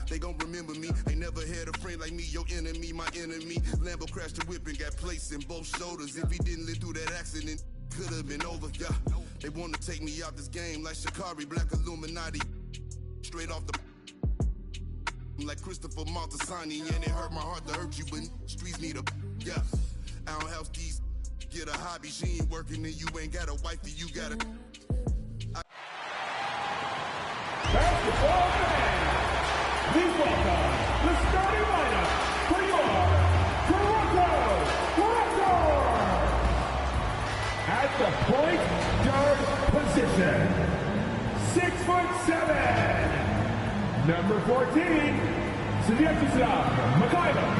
they gon' remember me. Ain't never had a friend like me, your enemy, my enemy. Lambo crashed the whip and got placed in both shoulders. If he didn't live through that accident, could have been over, yeah. They wanna take me out this game like Shikari, Black Illuminati. Straight off the like Christopher Maltasani, and it hurt my heart to hurt you, but streets need a yeah. I don't have these. Get a hobby, she ain't working, and you ain't got a wifey, you got a. Basketball fans, please welcome the starting lineup for your Toronto Raptors. At the point guard position, 6'7", number 14, Svyatoslav Mikhailov.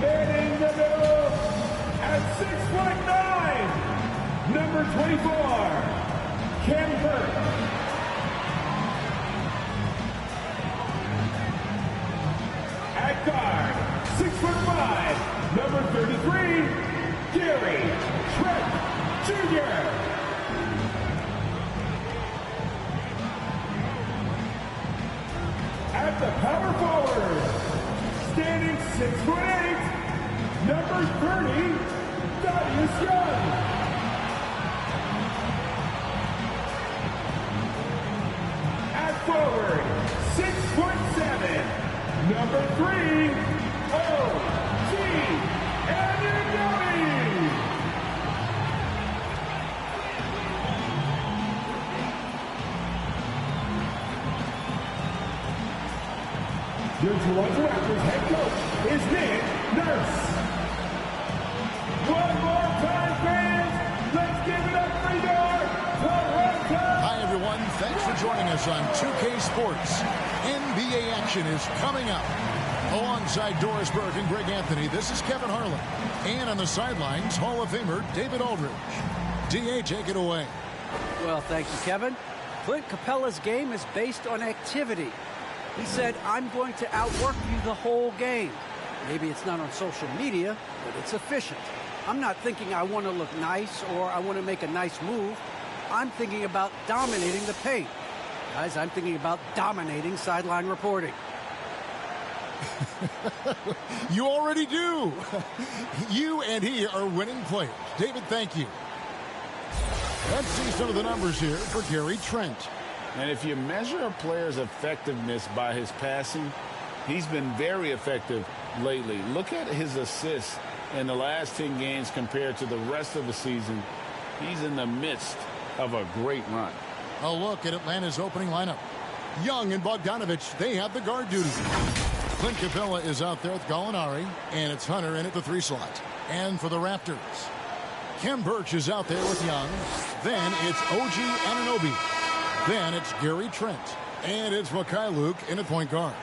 And in the middle, at 6'9", number 24, Ken Burke. At guard, 6'5", number 33, Gary Trent Jr. At the power forward, standing 6'8", number 30, Thaddeus Young. At forward, 6'7", number 3, O.G. Anunoby. Your Toronto Raptors head coach is Nick Nurse. One more time, fans. Let's give it up for your Toronto. Hi, everyone. Thanks for joining us on 2K Sports. NBA action is coming up. Alongside Doris Burke and Greg Anthony, this is Kevin Harlan. And on the sidelines, Hall of Famer David Aldridge. D.A., take it away. Well, thank you, Kevin. Clint Capella's game is based on activity. He said, I'm going to outwork you the whole game. Maybe it's not on social media, but it's efficient. I'm not thinking I want to look nice or I want to make a nice move. I'm thinking about dominating the paint. Guys, I'm thinking about dominating sideline reporting. You already do. You and he are winning players. David, thank you. Let's see some of the numbers here for Gary Trent. And if you measure a player's effectiveness by his passing, he's been very effective lately. Look at his assists in the last 10 games compared to the rest of the season. He's in the midst of a great run. A look at Atlanta's opening lineup. Young and Bogdanovich, they have the guard duty. Clint Capella is out there with Gallinari, and it's Hunter in at the 3 slot. And for the Raptors, Kem Birch is out there with Young. Then it's O.G. Anunoby. Then it's Gary Trent. And it's Mikhailuk in at point guard.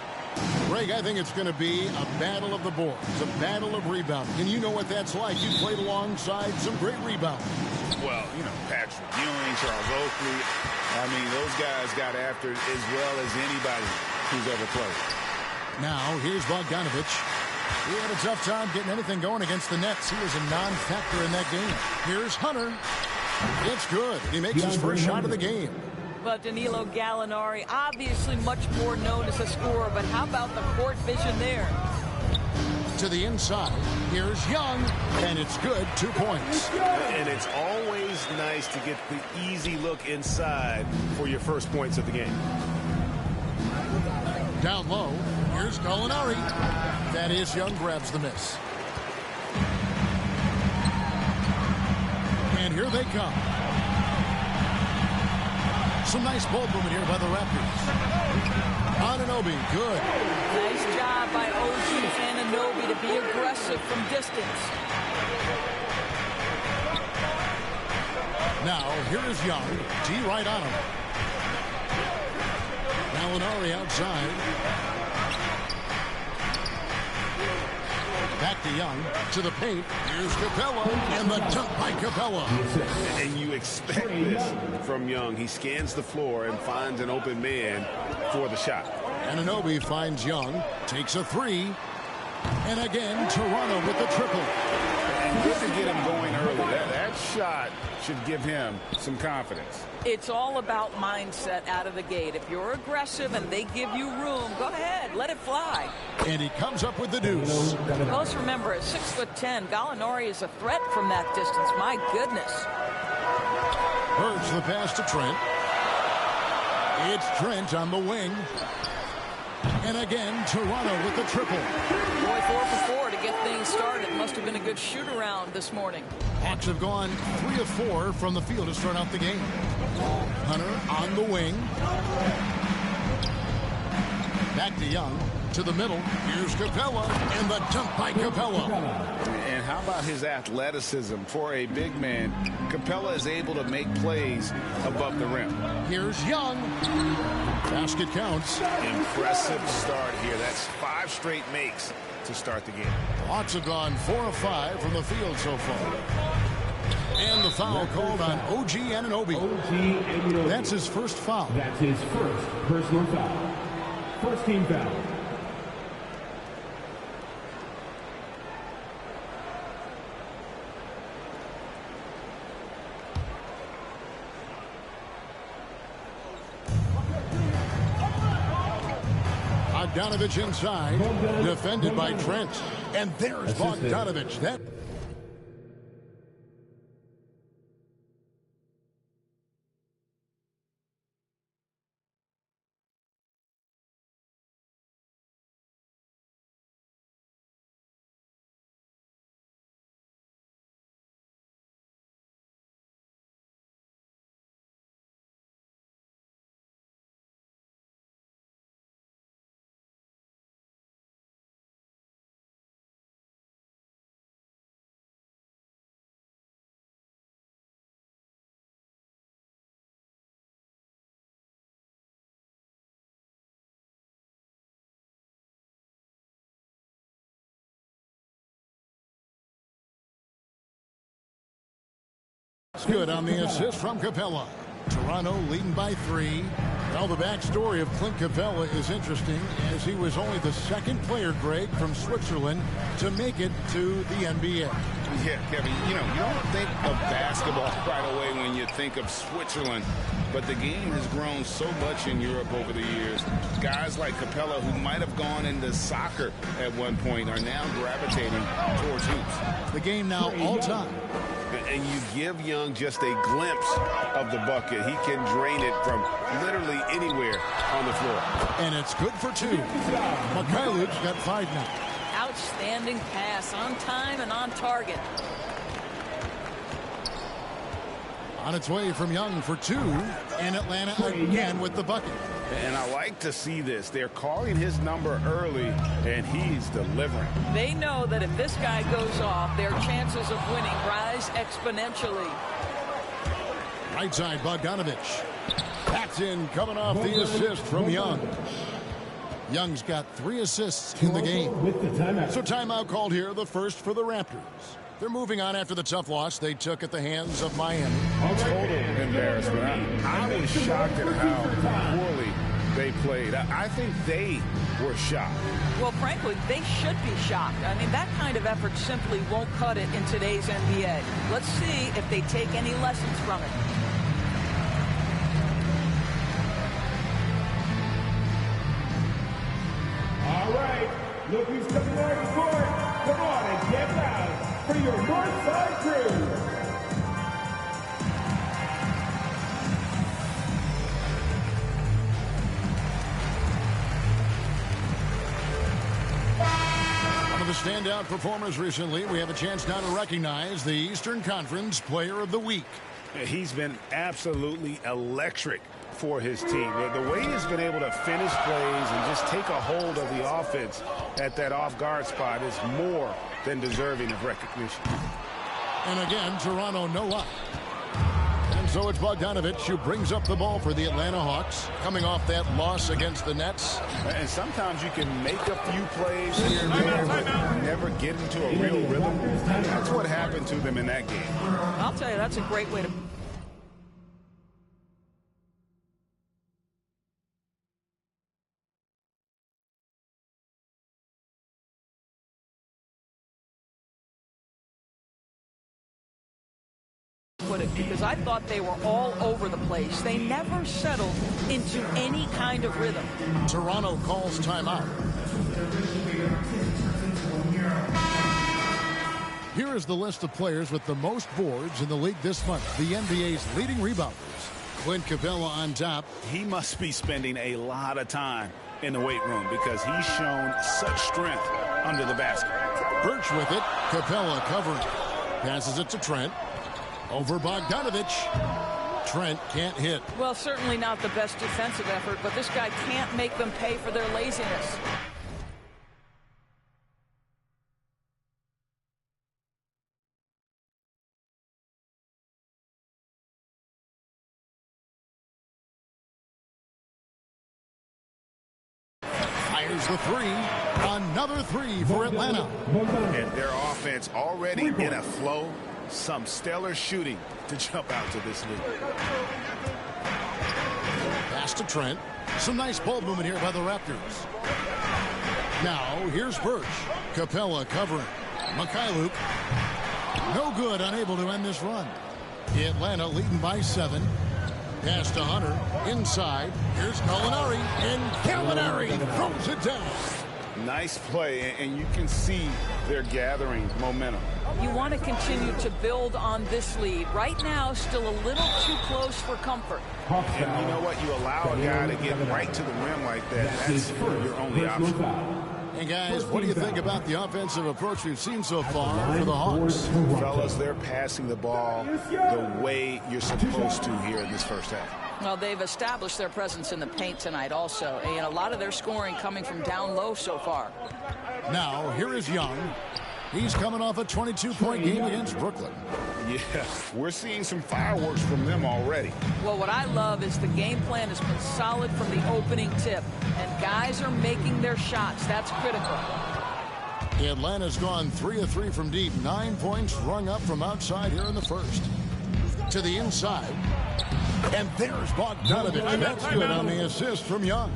Greg, I think it's going to be a battle of the boards, a battle of rebounding. And you know what that's like. You played alongside some great rebounders. Well, you know, Patrick Ewing, Charles Oakley. I mean, those guys got after it as well as anybody who's ever played. Now, here's Bogdanovich. He had a tough time getting anything going against the Nets. He was a non-factor in that game. Here's Hunter. It's good. He makes his first shot of the game. But Danilo Gallinari, obviously much more known as a scorer, but how about the court vision there? To the inside, here's Young, and it's good, 2 points. And it's always nice to get the easy look inside for your first points of the game. Down low, here's Gallinari. Thaddeus Young grabs the miss. And here they come. Some nice ball movement here by the Raptors. Anunoby, good. Nice job by O.G. Anunoby to be aggressive from distance. Now, here is Young. D right on him. Gallinari outside. Back to Young, to the paint. Here's Capella, and the dunk by Capella. And you expect this from Young. He scans the floor and finds an open man for the shot. Anunoby finds Young, takes a 3, and again, Toronto with the triple. And good to get him going early. That shot should give him some confidence. It's all about mindset out of the gate. If you're aggressive and they give you room, go ahead, let it fly. And he comes up with the deuce. Well, let's remember, at 6'10", Gallinari is a threat from that distance. My goodness. Hurts the pass to Trent. It's Trent on the wing. And again, Toronto with the triple. Boy, 4 for 4 to get things started. Must have been a good shoot-around this morning. Hawks have gone 3 of 4 from the field to start out the game. Hunter on the wing. Back to Young. To the middle. Here's Capella. And the dunk by Capella. And how about his athleticism for a big man? Capella is able to make plays above the rim. Here's Young. Basket counts. Impressive start here. That's 5 straight makes to start the game. Hawks have gone 4 of 5 from the field so far. And the foul called on OG Anunoby. That's his first foul. That's his first personal foul. First team foul. Bogdanovich inside, defended by Trent. And there's Bogdanovich. That good on the assist from Capella. Toronto leading by 3. Now the backstory of Clint Capella is interesting, as he was only the second player, Greg, from Switzerland to make it to the NBA. Yeah, Kevin, you don't think of basketball right away when you think of Switzerland, but the game has grown so much in Europe over the years. Guys like Capella, who might have gone into soccer at one point, are now gravitating towards hoops. The game now all-time. And you give Young just a glimpse of the bucket. He can drain it from literally anywhere on the floor. And it's good for 2. Mikhailov's got 5 now. Outstanding pass, on time and on target. On its way from Young for 2. And Atlanta again with the bucket. And I like to see this. They're calling his number early, and he's delivering. They know that if this guy goes off, their chances of winning rise exponentially. Right side, Bogdanovich. That's in, coming off the assist from Young. Young's got 3 assists in the game. So timeout called here, the first for the Raptors. They're moving on after the tough loss they took at the hands of Miami. Total embarrassment. I was shocked at how poorly they played. I think they were shocked. Well, frankly, they should be shocked. I mean, that kind of effort simply won't cut it in today's NBA. Let's see if they take any lessons from it. All right, look who's coming on the court. Come on and get loud for your Northside crew. One of the standout performers recently. We have a chance now to recognize the Eastern Conference Player of the Week. He's been absolutely electric for his team. The way he's been able to finish plays and just take a hold of the offense at that off-guard spot is more than deserving of recognition. And again, Toronto no up. And so it's Bogdanovich who brings up the ball for the Atlanta Hawks, coming off that loss against the Nets. And sometimes you can make a few plays here and there, but never get into a real rhythm. That's what happened to them in that game. I'll tell you, that's a great way to it because I thought they were all over the place. They never settled into any kind of rhythm. Toronto calls timeout. Here is the list of players with the most boards in the league this month. The NBA's leading rebounders. Clint Capella on top. He must be spending a lot of time in the weight room because he's shown such strength under the basket. Birch with it. Capella covering. Passes it to Trent. Over Bogdanovich. Trent can't hit. Well, certainly not the best defensive effort, but this guy can't make them pay for their laziness. Fires the three. Another three for Atlanta. And their offense already in a flow. Some stellar shooting to jump out to this lead. Pass to Trent. Some nice ball movement here by the Raptors. Now, here's Birch. Capella covering. Mikhailuk. No good, unable to end this run. Atlanta leading by 7. Pass to Hunter. Inside. Here's Gallinari. And Gallinari throws it down. Nice play, and you can see they're gathering momentum. You want to continue to build on this lead. Right now, still a little too close for comfort. And you know what? You allow a guy to get right to the rim like that. That's your only option. And guys, what do you think about the offensive approach we've seen so far for the Hawks? Fellas, they're passing the ball the way you're supposed to here in this first half. Well, they've established their presence in the paint tonight also. And a lot of their scoring coming from down low so far. Now, here is Young. He's coming off a 22-point game against Brooklyn. Yeah, we're seeing some fireworks from them already. Well, what I love is the game plan has been solid from the opening tip. And guys are making their shots. That's critical. Atlanta's gone 3 of 3 from deep. 9 points rung up from outside here in the first. To the inside. And there's Bogdanovich. That's good on the assist from Young.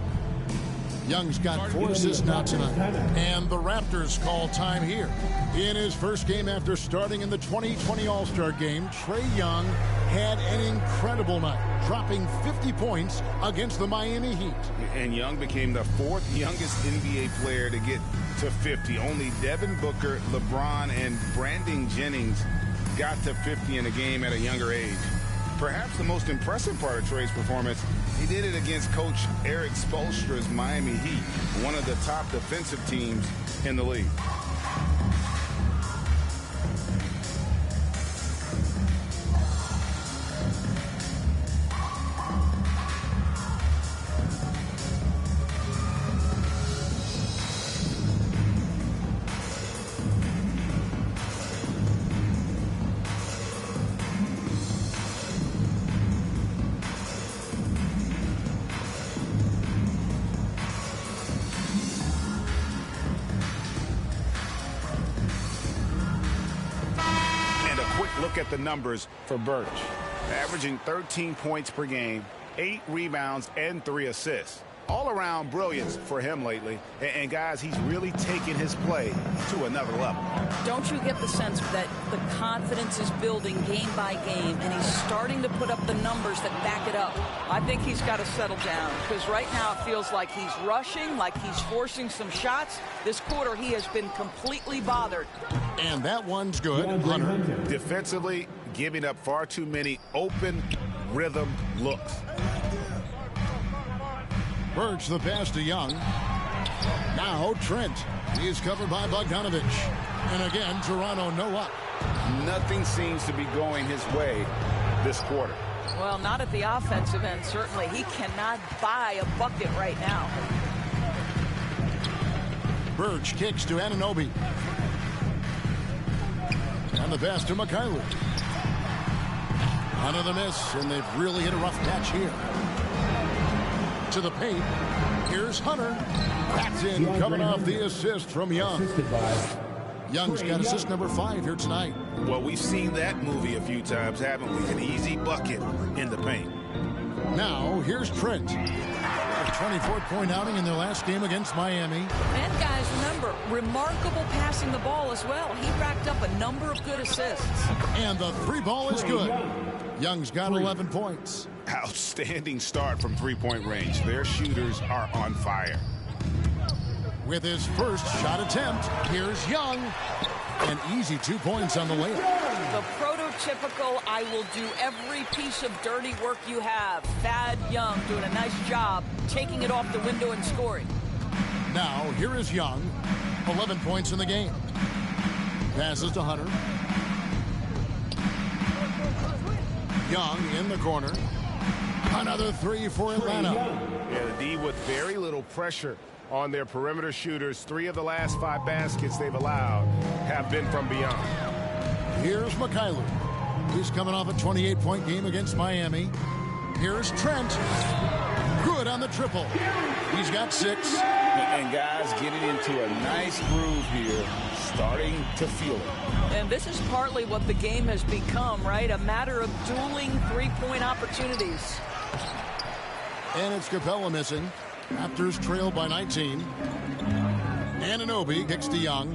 Young's got 4 assists now tonight. And the Raptors call time here. In his first game after starting in the 2020 All-Star Game, Trae Young had an incredible night, dropping 50 points against the Miami Heat. And Young became the 4th youngest NBA player to get to 50. Only Devin Booker, LeBron, and Brandon Jennings got to 50 in a game at a younger age. Perhaps the most impressive part of Trae's performance, he did it against Coach Eric Spoelstra's Miami Heat, one of the top defensive teams in the league. Look at the numbers for Birch. Averaging 13 points per game, 8 rebounds, and 3 assists. All around brilliance for him lately. And guys, he's really taken his play to another level. Don't you get the sense that the confidence is building game by game, and he's starting to put up the numbers that back it up? I think he's got to settle down, because right now it feels like he's rushing, like he's forcing some shots. This quarter, he has been completely bothered. And that one's good. Hunter. Defensively, giving up far too many open rhythm looks. Birch the pass to Young. Now Trent. He is covered by Bogdanovich. And again, Toronto no up. Nothing seems to be going his way this quarter. Well, not at the offensive end, certainly. He cannot buy a bucket right now. Birch kicks to Anunoby. And the pass to Mikhailuk. Another miss, and they've really hit a rough patch here. To the paint. Here's Hunter. That's in, coming off the assist from Young. Young's got assist number 5 here tonight. Well, we've seen that movie a few times, haven't we? An easy bucket in the paint. Now, here's Trent. A 24-point outing in their last game against Miami. And guys, remember, remarkable passing the ball as well. He racked up a number of good assists. And the 3 ball is good. Young's got 11 points. Outstanding start from three-point range. Their shooters are on fire. With his first shot attempt, here's Young. An easy 2 points on the layup. The prototypical, I will do every piece of dirty work you have. Thad Young doing a nice job taking it off the window and scoring. Now, here is Young. 11 points in the game. Passes to Hunter. Young in the corner. Another three for Atlanta. Yeah, the D with very little pressure on their perimeter shooters. 3 of the last 5 baskets they've allowed have been from beyond. Here's Mikhailuk. He's coming off a 28-point game against Miami. Here's Trent. Good on the triple. He's got 6. And guys getting into a nice groove here, starting to feel it. And this is partly what the game has become, right? A matter of dueling three-point opportunities. And it's Capella missing. Raptors trail by 19. Anunoby kicks to Young.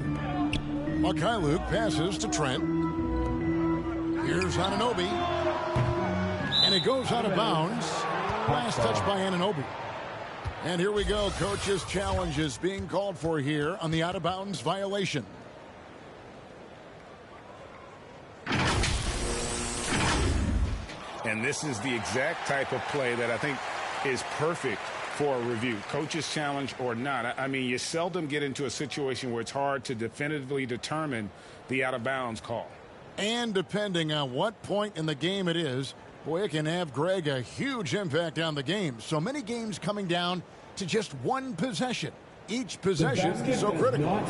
Mikhailuk passes to Trent. Here's Anunoby. And it goes out of bounds. Last touch by Anunoby. And here we go. Coach's challenge is being called for here on the out-of-bounds violation. And this is the exact type of play that I think is perfect for a review. Coach's challenge or not. I mean, you seldom get into a situation where it's hard to definitively determine the out-of-bounds call. And depending on what point in the game it is, boy, it can have, Greg, a huge impact on the game. So many games coming down to just one possession. Each possession is so critical.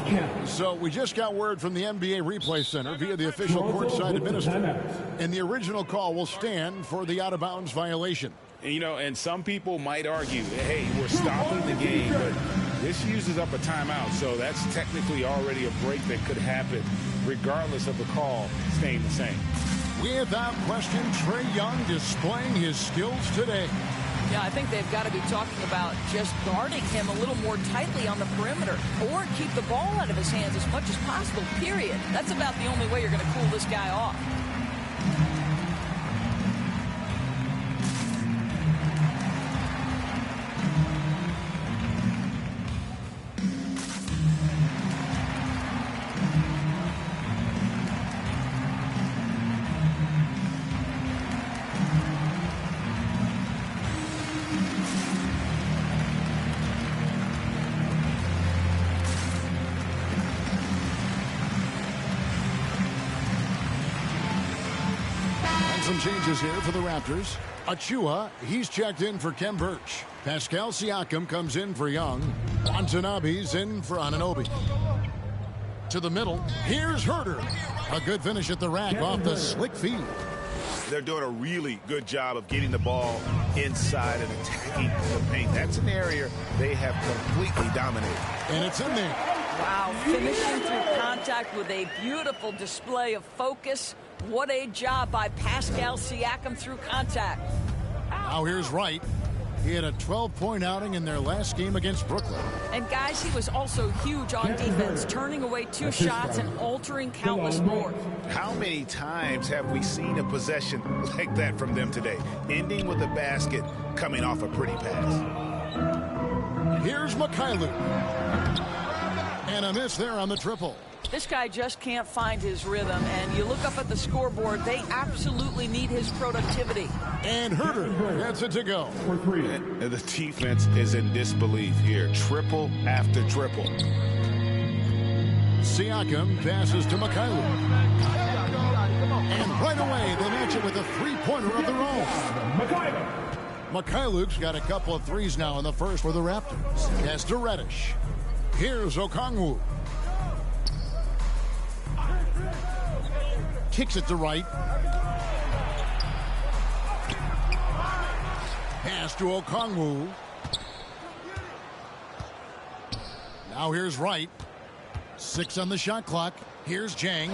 So we just got word from the NBA Replay Center via the official courtside administrator. And the original call will stand for the out-of-bounds violation. You know, and some people might argue, hey, we're stopping the game, but this uses up a timeout. So that's technically already a break that could happen regardless of the call staying the same. Without question, Trae Young displaying his skills today. Yeah, I think they've got to be talking about just guarding him a little more tightly on the perimeter or keep the ball out of his hands as much as possible, period. That's about the only way you're going to cool this guy off. Some changes here for the Raptors. Achua, he's checked in for Kem Birch. Pascal Siakam comes in for Young. Watanabe's in for Anunoby. To the middle, here's Herter. A good finish at the rack off the slick feed. They're doing a really good job of getting the ball inside and attacking the paint. That's an area they have completely dominated. And it's in there. Wow, finishing through contact with a beautiful display of focus. What a job by Pascal Siakam through contact. Now here's Wright. He had a 12-point outing in their last game against Brooklyn. And guys, he was also huge on defense, turning away 2 shots and altering countless more. How many times have we seen a possession like that from them today, ending with a basket coming off a pretty pass? Here's Mikhailuk. And a miss there on the triple. This guy just can't find his rhythm, and you look up at the scoreboard, they absolutely need his productivity. And Herter gets it to go. And the defense is in disbelief here. Triple after triple. Siakam passes to Mikhailuk. And right away, they match it with a three-pointer of their own. Mikhailuk's got a couple of threes now in the first for the Raptors. Pass to Reddish. Here's Okongwu. Kicks it to Wright. Pass to Okongwu. Now here's Wright. 6 on the shot clock. Here's Jang.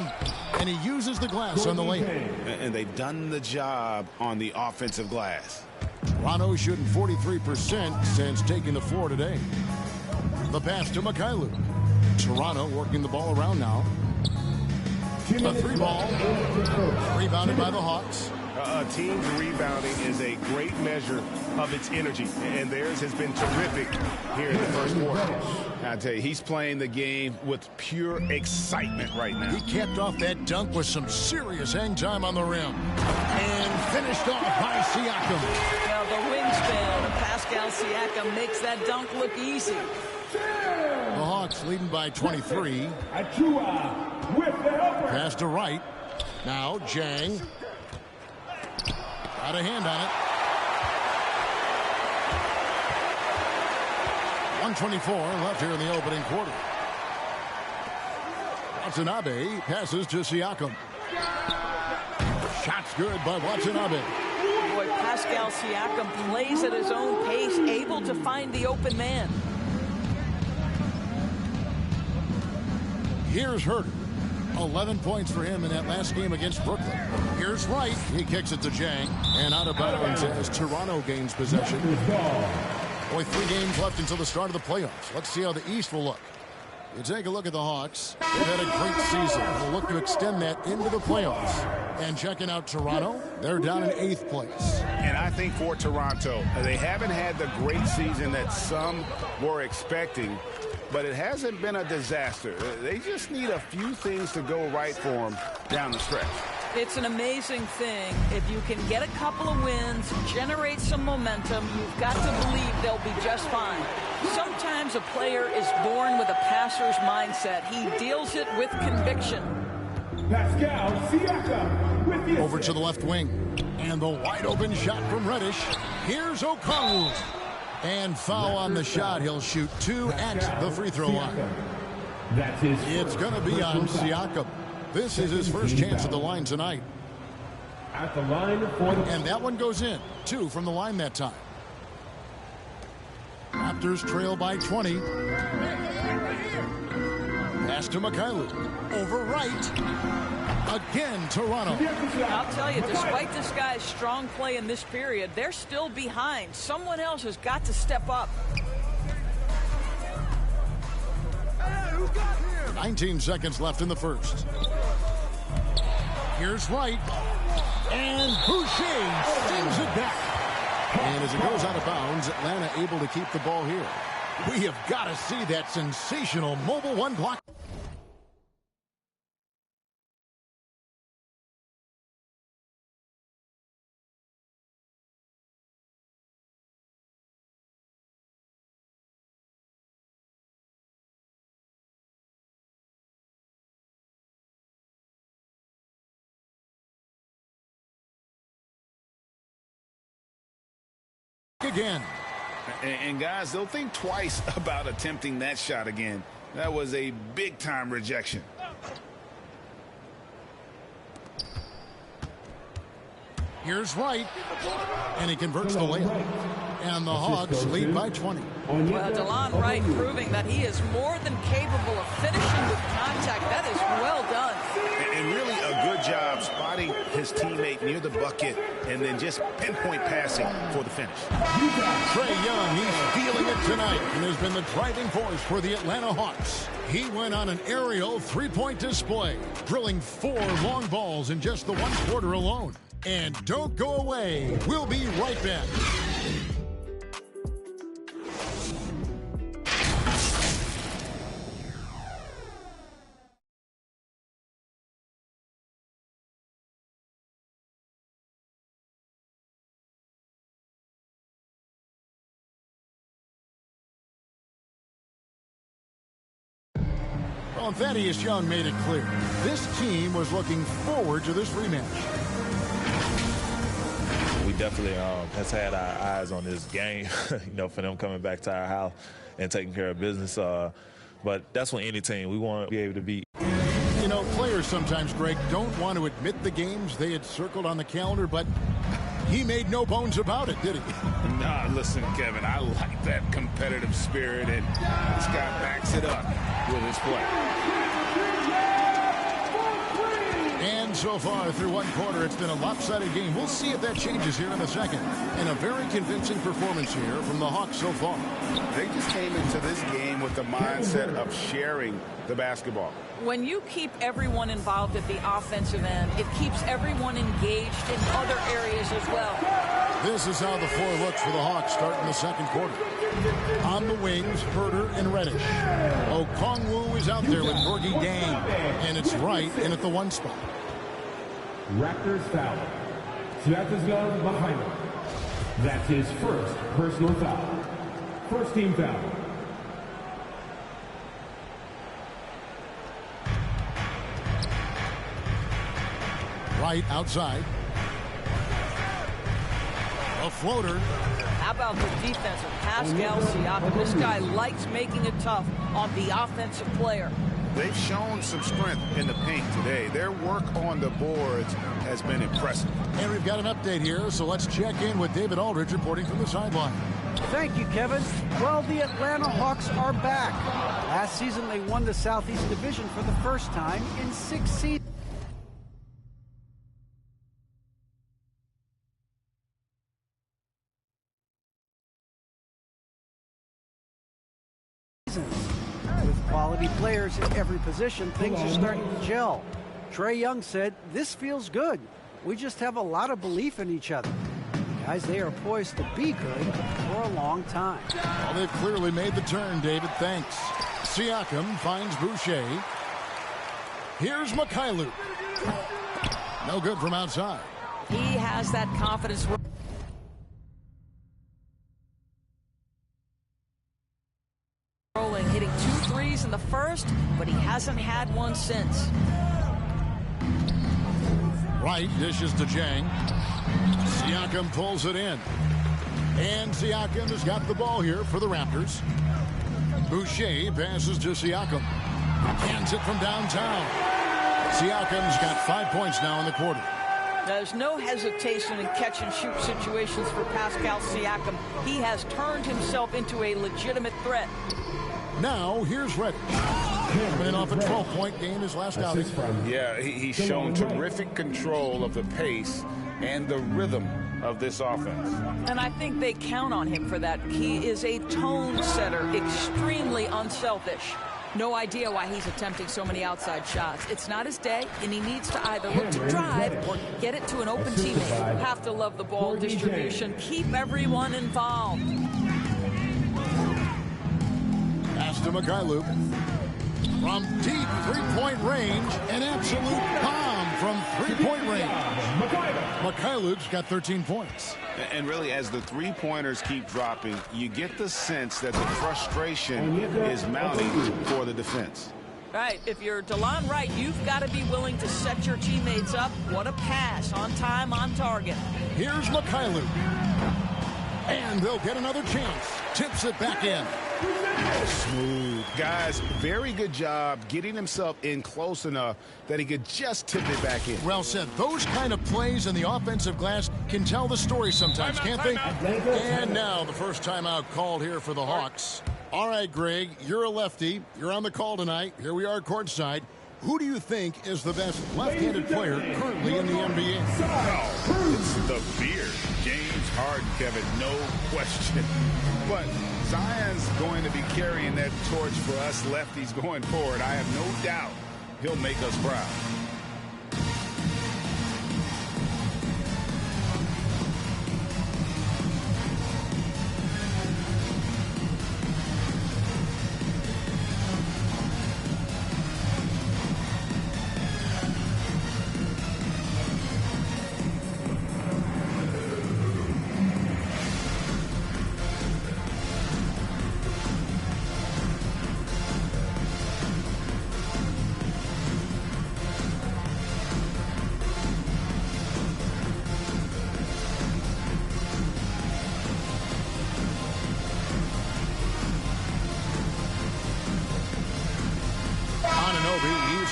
And he uses the glass on the layup. And they've done the job on the offensive glass. Toronto shooting 43% since taking the floor today. The pass to Mikhailuk. Toronto working the ball around now. A 3 ball. Rebounded by the Hawks. A team's rebounding is a great measure of its energy, and theirs has been terrific here in the first quarter. I tell you, he's playing the game with pure excitement right now. He capped off that dunk with some serious hang time on the rim. And finished off by Siakam. Now the wingspan of Pascal Siakam makes that dunk look easy. The Hawks leading by 23. Achua with the helper. Pass to Wright. Now Jang. Got a hand on it. 1:24 left here in the opening quarter. Watanabe passes to Siakam. Shot's good by Watanabe. Boy, Pascal Siakam plays at his own pace, able to find the open man. Here's Herter. 11 points for him in that last game against Brooklyn. Here's Wright. He kicks it to Jang. And out of bounds as Toronto gains possession. Only 3 games left until the start of the playoffs. Let's see how the East will look. You take a look at the Hawks. They've had a great season. They'll look to extend that into the playoffs. And checking out Toronto, they're down in 8th place. And I think for Toronto, they haven't had the great season that some were expecting, but it hasn't been a disaster. They just need a few things to go right for them down the stretch. It's an amazing thing. If you can get a couple of wins, generate some momentum, you've got to believe they'll be just fine. Sometimes a player is born with a passer's mindset. He deals it with conviction. Pascal Siakam with the Over to the left wing. And the wide open shot from Reddish. Here's Okongwu. And foul on the shot. He'll shoot 2 at the free throw line. That's his. It's going to be on Siakam. This is his first chance at the line tonight. At the line for the. And that one goes in. 2 from the line that time. Raptors trail by 20. Pass to Mikhailuk. Over Wright. Again, Toronto. I'll tell you, despite this guy's strong play in this period, they're still behind. Someone else has got to step up. 19 seconds left in the first. Here's Wright. And Boucher sends it back. And as it goes out of bounds, Atlanta able to keep the ball here. We have got to see that sensational mobile one block. Again. And guys, they'll think twice about attempting that shot again. That was a big-time rejection. Here's Wright. And he converts the layup. And the Hawks lead by 20. Well, DeLon Wright proving that he is more than capable of finishing with contact. That is well done. And really a good job spotting his teammate near the bucket and then just pinpoint passing for the finish. Trae Young, he's feeling it tonight and has been the driving force for the Atlanta Hawks. He went on an aerial 3-point display, drilling 4 long balls in just the 1 quarter alone. And don't go away. We'll be right back. Well, Thaddeus Young made it clear. This team was looking forward to this rematch. We definitely has had our eyes on this game, for them coming back to our house and taking care of business. But that's what any team, we want to be able to beat. Players sometimes, Greg, don't want to admit the games they had circled on the calendar, but he made no bones about it, did he? Nah, listen, Kevin, I like that competitive spirit, and this guy backs it up with his play. And And so far through one quarter, it's been a lopsided game. We'll see if that changes here in the second. And a very convincing performance here from the Hawks so far. They just came into this game with the mindset of sharing the basketball. When you keep everyone involved at the offensive end, it keeps everyone engaged in other areas as well. This is how the floor looks for the Hawks starting the second quarter. On the wings, Herter and Reddish. Okongwu is out there with Gorgie Dang. And it's right in at the 1 spot. Raptors foul. Sviatoslav Mikhailov. That's his first personal foul. First team foul. Right outside. A floater. How about the defense of Pascal Siakam? This guy likes making it tough on the offensive player. They've shown some strength in the paint today. Their work on the boards has been impressive. And we've got an update here, so let's check in with David Aldridge reporting from the sideline. Thank you, Kevin. Well, the Atlanta Hawks are back. Last season, they won the Southeast Division for the first time in 6 seasons. With quality players in every position, things are starting to gel. Trae Young said, "This feels good. We just have a lot of belief in each other." Guys, they are poised to be good for a long time. Well, they've clearly made the turn, David. Thanks. Siakam finds Boucher. Here's Mikhailov. No good from outside. He has that confidence. Rolling, hitting 2 threes in the first, but he hasn't had one since. Right, dishes to Jang. Siakam pulls it in. And Siakam has got the ball here for the Raptors. Boucher passes to Siakam. Hands it from downtown. Siakam's got 5 points now in the quarter. There's no hesitation in catch-and-shoot situations for Pascal Siakam. He has turned himself into a legitimate threat. Now, here's Reddish. Coming off a 12-point game his last outing. Yeah, he's shown terrific control of the pace and the rhythm of this offense. And I think they count on him for that. He is a tone setter, extremely unselfish. No idea why he's attempting so many outside shots. It's not his day, and he needs to either look to drive or get it to an open teammate. You have to love the ball distribution. Keep everyone involved. Pass to Mikhailov. From deep three-point range, an absolute bomb from three-point range. Mikhailov's got 13 points. And really, as the three-pointers keep dropping, you get the sense that the frustration is mounting for the defense. Right. If you're DeLon Wright, you've got to be willing to set your teammates up. What a pass. On time, on target. Here's Mikhailov. And they'll get another chance. Tips it back in. Smooth. Guys, very good job getting himself in close enough that he could just tip it back in. Well said. Those kind of plays in the offensive glass can tell the story sometimes, can't they? And now the first timeout called here for the Hawks. All right, Greg, you're a lefty. You're on the call tonight. Here we are courtside. Who do you think is the best left-handed player currently in the NBA? Oh, it's the beard. James Harden, Kevin, no question. But Zion's going to be carrying that torch for us lefties going forward. I have no doubt he'll make us proud.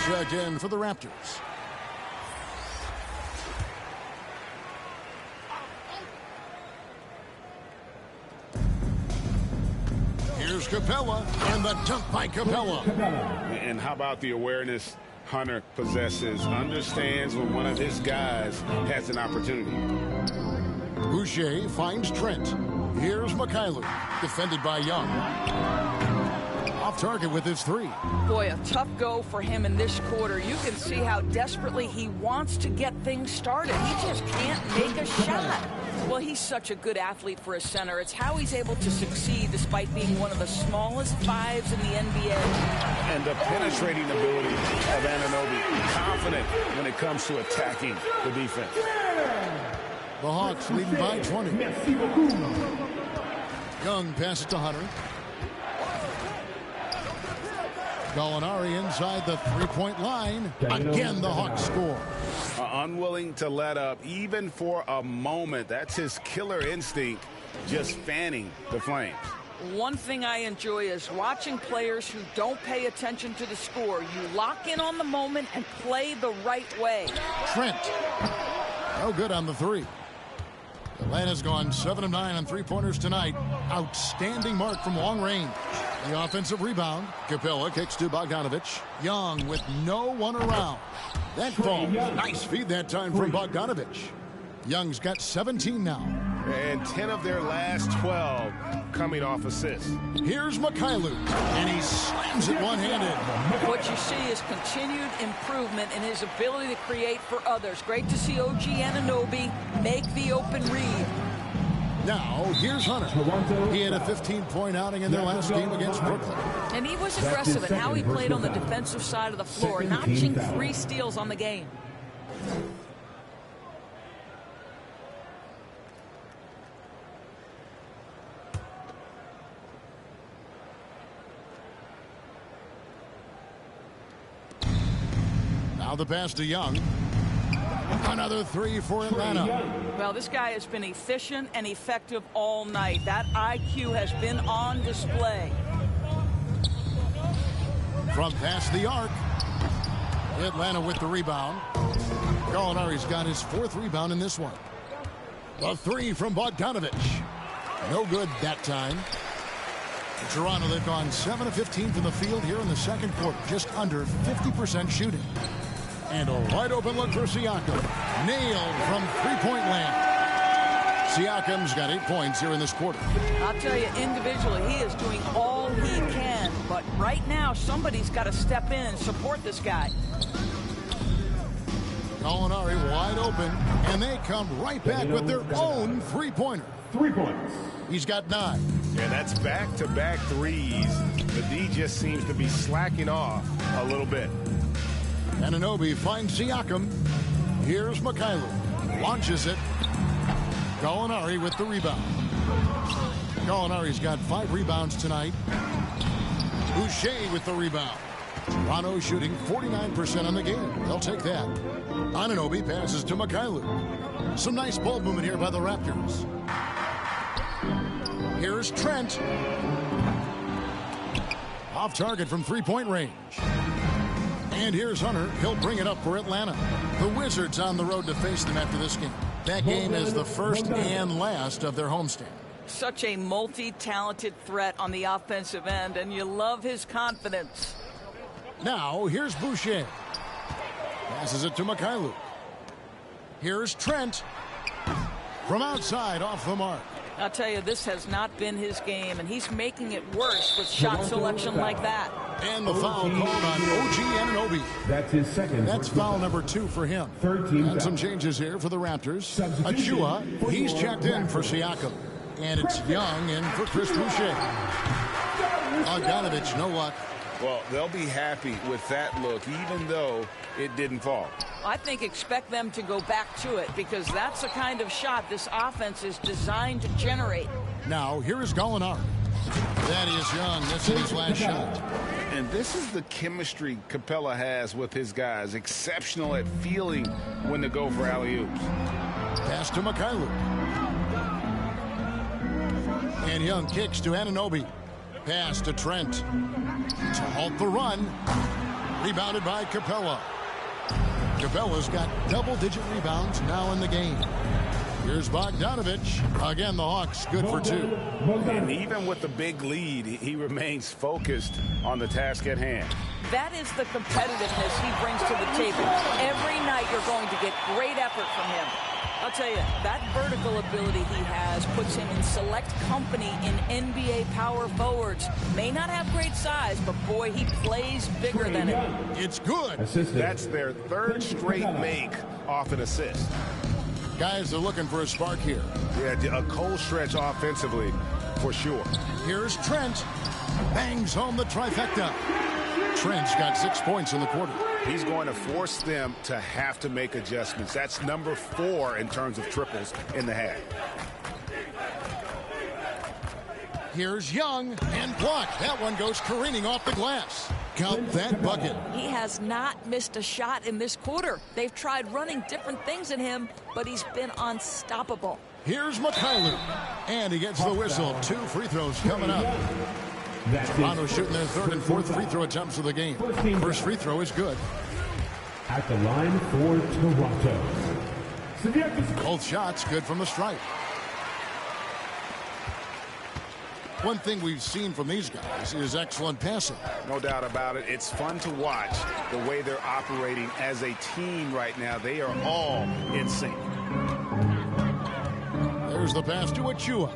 Checked in for the Raptors. Here's Capella, and the dunk by Capella. And how about the awareness? Hunter possesses, understands when one of his guys has an opportunity. Boucher finds Trent. Here's Mikhailuk, defended by Young. Off target with his three. Boy, a tough go for him in this quarter. You can see how desperately he wants to get things started. He just can't make a shot. Well, he's such a good athlete for a center. It's how he's able to succeed despite being one of the smallest fives in the NBA. And the penetrating ability of Anunoby. Confident when it comes to attacking the defense. The Hawks leading by 20. Young passes to Hunter. Gallinari inside the three-point line. Again, the Hawks score. Unwilling to let up even for a moment. That's his killer instinct, just fanning the flames. One thing I enjoy is watching players who don't pay attention to the score. You lock in on the moment and play the right way. Trent. No good on the three. Atlanta's gone 7 of 9 on three-pointers tonight. Outstanding mark from long range. The offensive rebound. Capella kicks to Bogdanovich. Young with no one around. That falls. Nice feed that time from Bogdanovich. Young's got 17 now. And 10 of their last 12 coming off assists. Here's Mikhailuk, and he slams it one-handed. What you see is continued improvement in his ability to create for others. Great to see OG Anunoby make the open read. Now, here's Hunter. He had a 15-point outing in their last game against Brooklyn. And he was aggressive in how he played on the defensive side of the floor, notching 3 steals on the game. Now the pass to Young. Another three for Atlanta. Well, this guy has been efficient and effective all night. That IQ has been on display. From past the arc. Atlanta with the rebound. Gallinari's got his 4th rebound in this one. The three from Bogdanovich. No good that time. In Toronto, they've gone 7 of 15 from the field here in the second quarter. Just under 50% shooting. And a wide open look for Siakam. Nailed from three-point land. Siakam's got 8 points here in this quarter. I'll tell you, individually, he is doing all he can. But right now, somebody's got to step in and support this guy. Gallinari wide open, and they come right back with their own three-pointer. 3 points. He's got 9. Yeah, that's back-to-back threes. The D just seems to be slacking off a little bit. Anunoby finds Siakam. Here's Mikhailuk. Launches it. Gallinari with the rebound. Gallinari's got 5 rebounds tonight. Boucher with the rebound. Toronto shooting 49% on the game. They'll take that. Anunoby passes to Mikhailuk. Some nice ball movement here by the Raptors. Here's Trent. Off target from three-point range. And here's Hunter. He'll bring it up for Atlanta. The Wizards on the road to face them after this game. That game is the first and last of their homestand. Such a multi-talented threat on the offensive end, and you love his confidence. Now, here's Boucher. Passes it to Mikhailuk. Here's Trent. From outside, off the mark. I'll tell you, this has not been his game, and he's making it worse with shot selection like that. And the foul called on OG Anunoby. That's his second. That's foul number 2 for him. 13. And some changes here for the Raptors. Achua, he's checked in for Siakam. And it's Young in for Chris Boucher. Bogdanovich, no luck. Well, they'll be happy with that look, even though it didn't fall. I think expect them to go back to it, because that's the kind of shot this offense is designed to generate. Now, here is Gallinari. Thaddeus Young missing his last shot. And this is the chemistry Capella has with his guys. Exceptional at feeling when to go for alley-oops. Pass to Mikhailuk. And Young kicks to Anunoby. Pass to Trent. To halt the run. Rebounded by Capella. Capella's got double-digit rebounds now in the game. Here's Bogdanovich. Again, the Hawks good for 2. And even with the big lead, he remains focused on the task at hand. That is the competitiveness he brings to the table. Every night you're going to get great effort from him. I'll tell you, that vertical ability he has puts him in select company in NBA power forwards. May not have great size, but boy, he plays bigger than it. It's good. That's their 3rd straight make off an assist. Guys are looking for a spark here. Yeah, a cold stretch offensively for sure. Here's Trent. Bangs home the trifecta. Trent's got 6 points in the quarter. He's going to force them to have to make adjustments. That's number 4 in terms of triples in the half. Here's Young and blocked. That one goes careening off the glass. Count that bucket. He has not missed a shot in this quarter. They've tried running different things at him, but he's been unstoppable. Here's Mikhailuk. And he gets the whistle. 2 free throws coming up. Toronto shooting their 3rd and 4th free throw attempts of the game. First free throw is good. At the line for Toronto. Both shots good from the stripe. One thing we've seen from these guys is excellent passing. No doubt about it. It's fun to watch the way they're operating as a team right now. They are all in sync. There's the pass to Achua.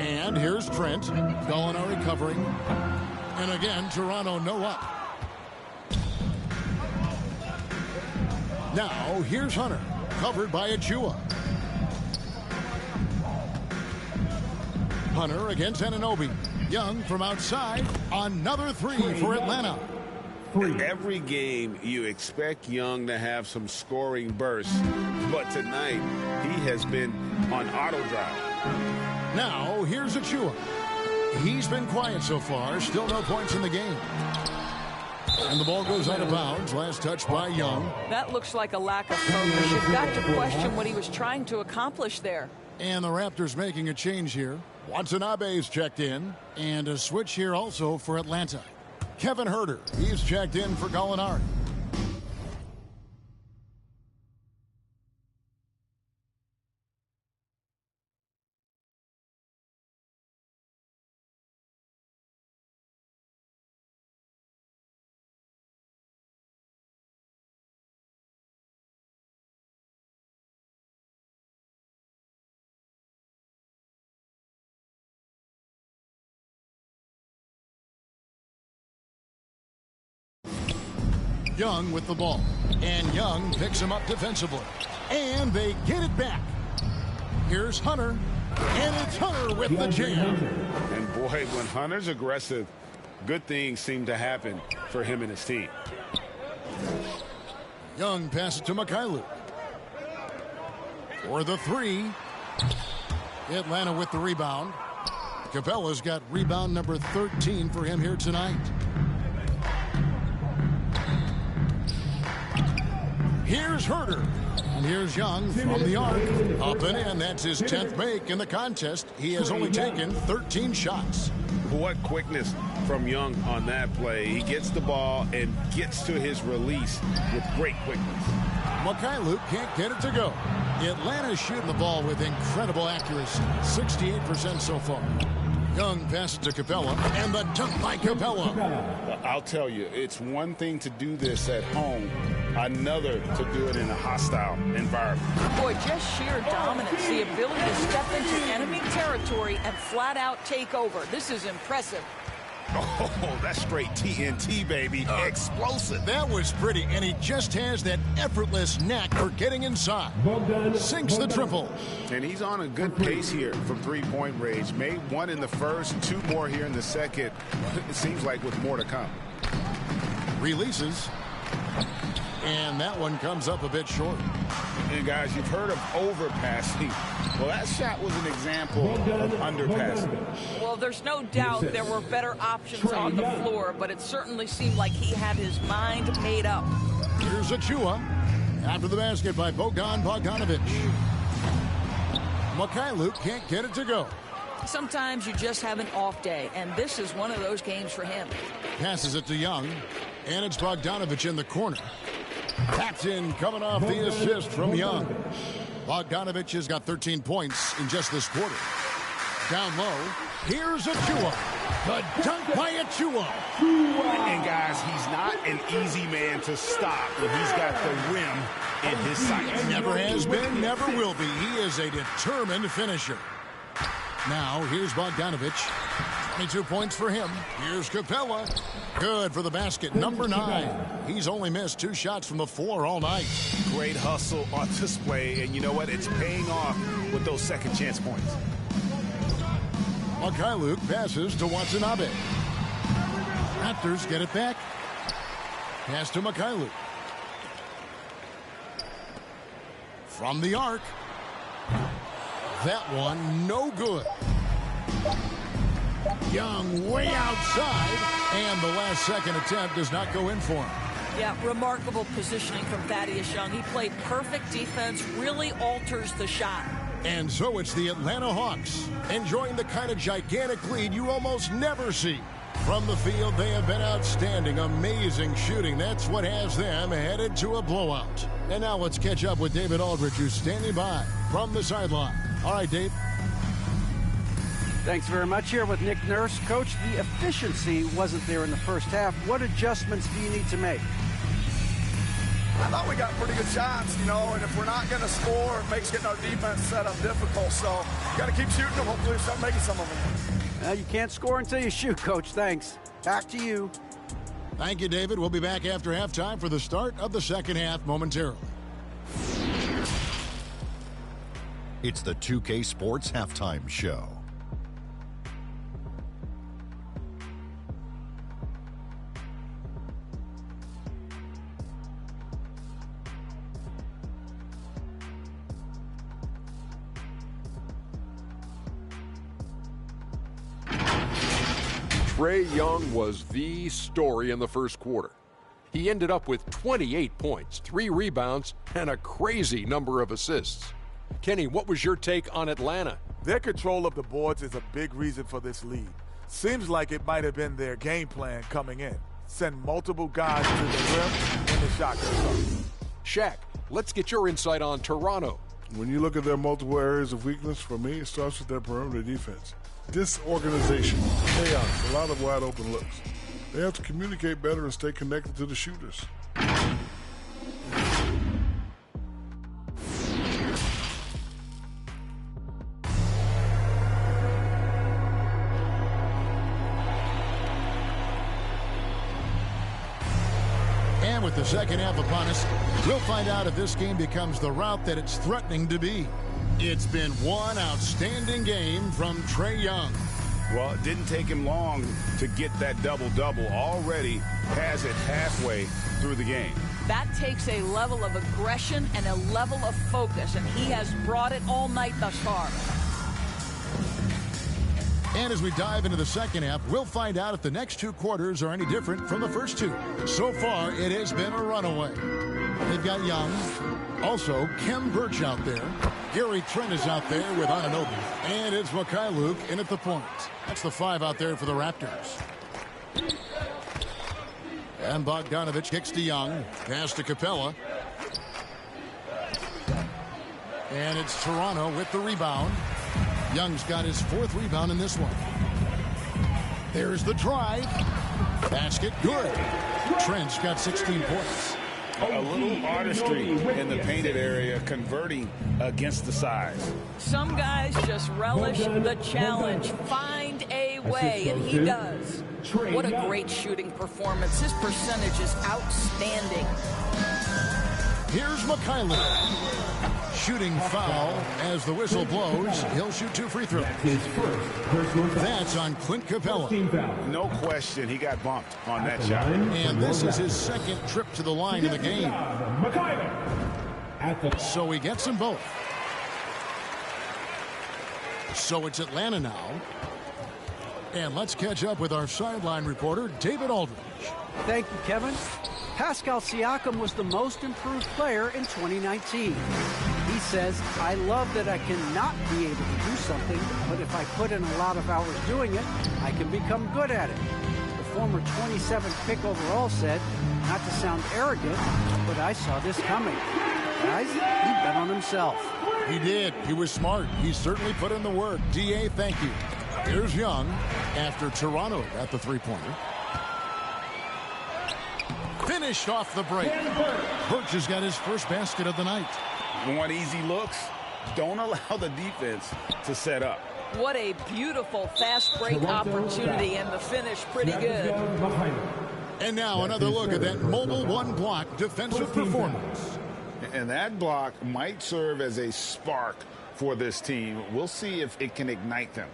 And here's Trent. Gallinari covering. And again, Toronto no up. Now, here's Hunter. Covered by Achua. Hunter against Anunoby. Young from outside. Another 3 for Atlanta. Every game you expect Young to have some scoring bursts, but tonight he has been on auto drive. Now here's Achua. He's been quiet so far. Still no points in the game. And the ball goes out of bounds. Last touch by Young. That looks like a lack of focus. You've got to question what he was trying to accomplish there. And the Raptors making a change here. Watanabe's checked in. And a switch here also for Atlanta. Kevin Huerter, he's checked in for Gallinari. Young with the ball. And Young picks him up defensively. And they get it back. Here's Hunter. And it's Hunter with the jam. And boy, when Hunter's aggressive, good things seem to happen for him and his team. Young passes to Mikhailuk. For the 3. Atlanta with the rebound. Capella's got rebound number 13 for him here tonight. Here's Huerter. And here's Young from the arc. Up and in. That's his 10th make in the contest. He has only taken 13 shots. What quickness from Young on that play. He gets the ball and gets to his release with great quickness. Mikhailuk can't get it to go. Atlanta's shooting the ball with incredible accuracy. 68% so far. Young passes to Capella, and the dunk by Capella. I'll tell you, it's one thing to do this at home, another to do it in a hostile environment. Boy, just sheer dominance, the ability to step into enemy territory and flat out take over. This is impressive. Oh, that's straight TNT, baby. Explosive. That was pretty, and he just has that effortless knack for getting inside. Sinks the triple. And he's on a good pace here from three-point range. Made one in the first, 2 more here in the second. It seems like with more to come. Releases. And that one comes up a bit short. And guys, you've heard of overpassing. Well, that shot was an example of underpassing. Well, there's no doubt there were better options on the floor, but it certainly seemed like he had his mind made up. Here's Achua. After the basket by Bogdanovich. Mikhailuk can't get it to go. Sometimes you just have an off day, and this is one of those games for him. Passes it to Young, and it's Bogdanovich in the corner. Tapped in, coming off the assist from Young. Bogdanovich has got 13 points in just this quarter. Down low, here's Achua. The dunk by Achua. And guys, he's not an easy man to stop when he's got the rim in his sights. Never has been, never will be. He is a determined finisher. Now, here's Bogdanovich. 22 points for him. Here's Capella. Good for the basket, number 9. He's only missed 2 shots from the floor all night. Great hustle on display, and you know what? It's paying off with those second chance points. Mykhailiuk passes to Watanabe. Raptors get it back. Pass to Mykhailiuk. From the arc. That one, no good. Young way outside, and the last second attempt does not go in for him. Yeah, remarkable positioning from Thaddeus Young. He played perfect defense, really alters the shot. And so it's the Atlanta Hawks enjoying the kind of gigantic lead you almost never see. From the field, they have been outstanding, amazing shooting. That's what has them headed to a blowout. And now let's catch up with David Aldridge, who's standing by from the sideline. All right, Dave. Thanks very much. Here with Nick Nurse. Coach, the efficiency wasn't there in the first half. What adjustments do you need to make? I thought we got pretty good shots, you know, and if we're not going to score, it makes getting our defense set up difficult. So got to keep shooting them. Hopefully start making some of them. You can't score until you shoot, Coach. Thanks. Back to you. Thank you, David. We'll be back after halftime for the start of the second half momentarily. It's the 2K Sports Halftime Show. Trae Young was the story in the first quarter. He ended up with 28 points, 3 rebounds, and a crazy number of assists. Kenny, what was your take on Atlanta? Their control of the boards is a big reason for this lead. Seems like it might have been their game plan coming in. Send multiple guys to the rim when the shot goes up. Shaq, let's get your insight on Toronto. When you look at their multiple areas of weakness, for me, it starts with their perimeter defense. Disorganization, chaos, a lot of wide open looks. They have to communicate better and stay connected to the shooters. And with the second half upon us, we'll find out if this game becomes the route that it's threatening to be. It's been one outstanding game from Trae Young. Well, it didn't take him long to get that double-double. Already has it halfway through the game. That takes a level of aggression and a level of focus, and he has brought it all night thus far. And as we dive into the second half, we'll find out if the next 2 quarters are any different from the first 2. So far, it has been a runaway. They've got Young. Also, Kem Birch out there. Gary Trent is out there with Anunoby. And it's Mykhailiuk in at the point. That's the 5 out there for the Raptors. And Bogdanovich kicks to Young. Pass to Capella. And it's Toronto with the rebound. Young's got his 4th rebound in this one. There's the drive. Basket good. Trent's got 16 points. A little artistry in the painted area, converting against the size. Some guys just relish the challenge. Find a way, and he does. What a great shooting performance. His percentage is outstanding. Here's Mykhailiuk. Shooting foul as the whistle blows. He'll shoot 2 free throws. That's on Clint Capella. No question, he got bumped on that shot. And this is his 2nd trip to the line in the game. So he gets them both. So it's Atlanta now. And let's catch up with our sideline reporter, David Aldridge. Thank you, Kevin. Pascal Siakam was the most improved player in 2019. He says, I love that I cannot be able to do something, but if I put in a lot of hours doing it, I can become good at it. The former 27th pick overall said, not to sound arrogant, but I saw this coming. Guys, he bet on himself. He did. He was smart. He certainly put in the work. D.A., thank you. Here's Young after Toronto got the three-pointer. Finished off the break. Birch has got his first basket of the night. You want easy looks? Don't allow the defense to set up. What a beautiful fast break opportunity, and the finish pretty good. And now another look at that mobile one-block defensive performance. And that block might serve as a spark for this team. We'll see if it can ignite them.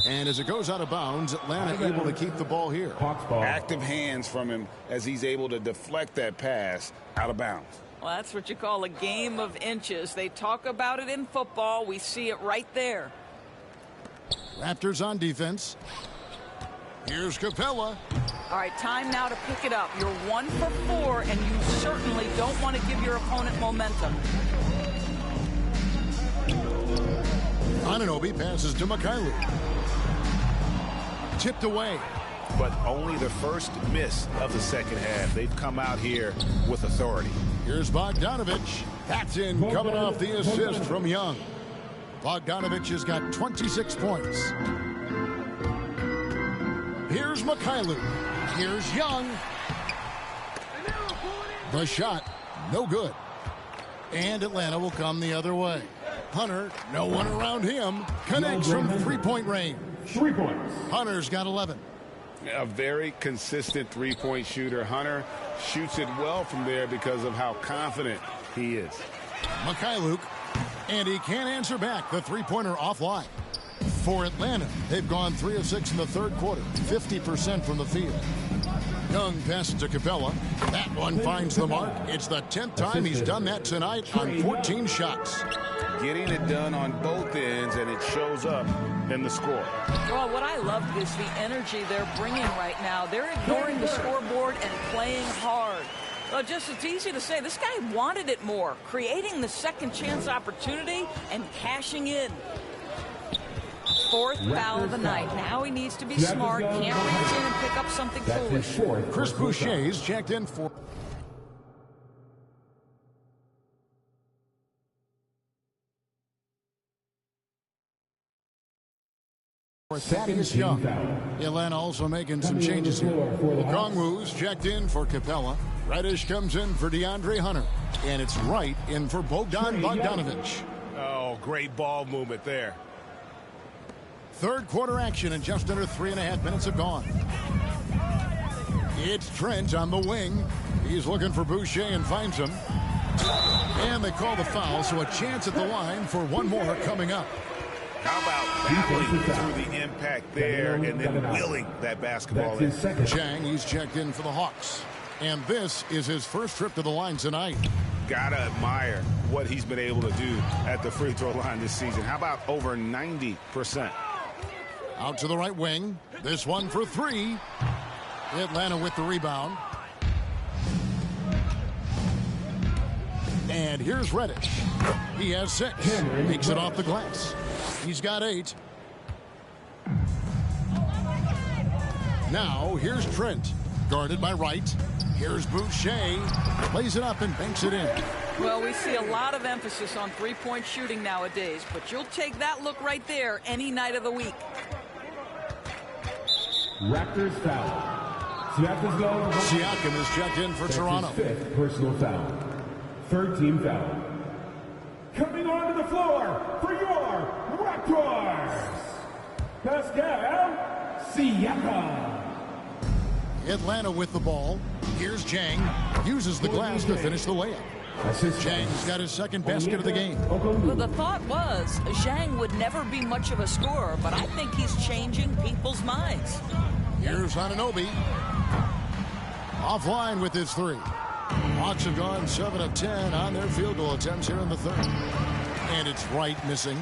And as it goes out of bounds, Atlanta able to keep the ball here. Active hands from him as he's able to deflect that pass out of bounds. Well, that's what you call a game of inches. They talk about it in football. We see it right there. Raptors on defense. Here's Capella. All right, time now to pick it up. You're 1 for 4, and you certainly don't want to give your opponent momentum. Anunoby passes to Mikhailuk. Tipped away. But only the first miss of the second half. They've come out here with authority. Here's Bogdanovich. That's in, coming off the assist from Young. Bogdanovich has got 26 points. Here's Mikhailuk. Here's Young. The shot, no good. And Atlanta will come the other way. Hunter, no one around him, connects from three-point range. 3 points. Hunter's got 11. A very consistent three-point shooter. Hunter shoots it well from there because of how confident he is. Mikhailuk, and he can't answer back. The three-pointer offline. For Atlanta, they've gone 3 of 6 in the third quarter, 50% from the field. Young passes to Capella. That one finds the mark. It's the 10th time he's done that tonight on 14 shots. Getting it done on both ends, and it shows up in the score. Well, what I love is the energy they're bringing right now. They're ignoring the scoreboard and playing hard. Well, just it's easy to say, this guy wanted it more, creating the second chance opportunity and cashing in. 4th foul of the night. Now he needs to be smart, can't reach in and pick up something foolish. Chris Boucher's checked in for Thaddeus Young. Atlanta also making some changes here. Okongwu's checked in for Capella. Reddish comes in for DeAndre Hunter. And it's Wright in for Bogdanovich. Oh, great ball movement there. Third quarter action, and just under 3.5 minutes have gone. It's Trent on the wing. He's looking for Boucher and finds him. And they call the foul, so a chance at the line for one more coming up. How about battling through the impact there and then willing that basketball in? Chang, he's checked in for the Hawks. And this is his first trip to the line tonight. Gotta admire what he's been able to do at the free throw line this season. How about over 90%? Out to the right wing. This one for 3. Atlanta with the rebound. And here's Reddish. He has 6. Makes it off the glass. He's got 8. Now here's Trent. Guarded by Wright. Here's Boucher. Plays it up and banks it in. Well, we see a lot of emphasis on three-point shooting nowadays, but you'll take that look right there any night of the week. Raptors foul. Siakam is checked in for Toronto. 5th personal foul. 3rd team foul. Coming onto the floor for your Raptors, Pascal Siakam. Atlanta with the ball. Here's Jang. Uses the glass to finish the layup. Zhang's got his second basket of the game. Well, the thought was Zhang would never be much of a scorer, but I think he's changing people's minds. Here's Anunoby. Offline with his 3. Hawks have gone 7 of 10 on their field goal attempts here in the third. And it's Wright missing.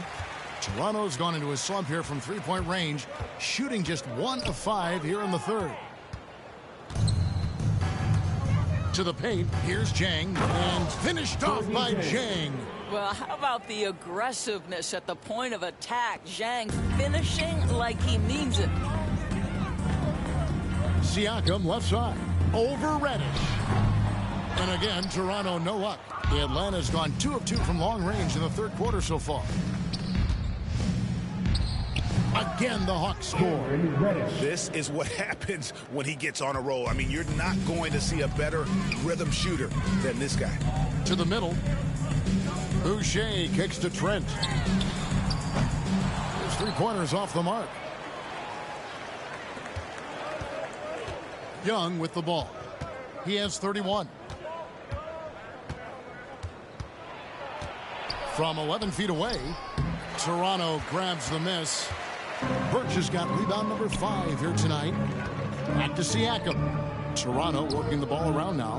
Toronto's gone into a slump here from three-point range, shooting just 1 of 5 here in the third. to the paint. Here's Jang, and finished off by Jang. Well, how about the aggressiveness at the point of attack? Zhang finishing like he means it. Siakam left side. Over Reddish. And again, Toronto no luck. Atlanta's gone 2 of 2 from long range in the third quarter so far. Again, the Hawks score. This is what happens when he gets on a roll. I mean, you're not going to see a better rhythm shooter than this guy. To the middle. Boucher kicks to Trent. His three-pointers off the mark. Young with the ball. He has 31. From 11 feet away, Toronto grabs the miss. Birch has got rebound number 5 here tonight. Back to Siakam. Toronto working the ball around now.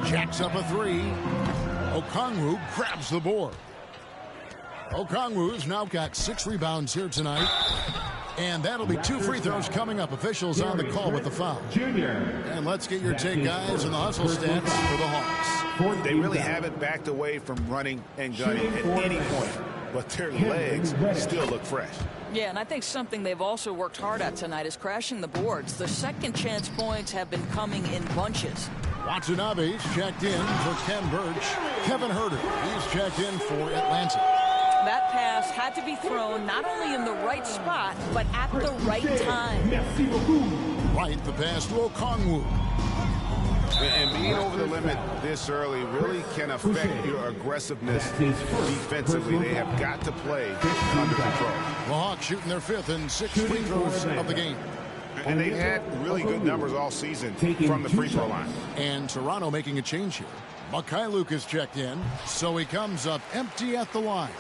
Jacks up a 3. Okongwu grabs the board. Okongwu's now got 6 rebounds here tonight. And that'll be 2 free throws coming up. Officials on the call with the foul. And let's get your take, guys, on the hustle stats for the Hawks. They really haven't backed away from running and gunning at any point, but their legs still look fresh. Yeah, and I think something they've also worked hard at tonight is crashing the boards. The second chance points have been coming in bunches. Watanabe's checked in for Ken Birch. Kevin Huerter, he's checked in for Atlanta. That pass had to be thrown not only in the right spot, but at the right time. Right, the pass to Okongwu. And being over the limit this early really can affect your aggressiveness defensively. They have got to play under control. The Hawks shooting their 5th and 6th free throws of the game. And they've had really good numbers all season from the free throw line. And Toronto making a change here. Mikhailuk is checked in, so he comes up empty at the line.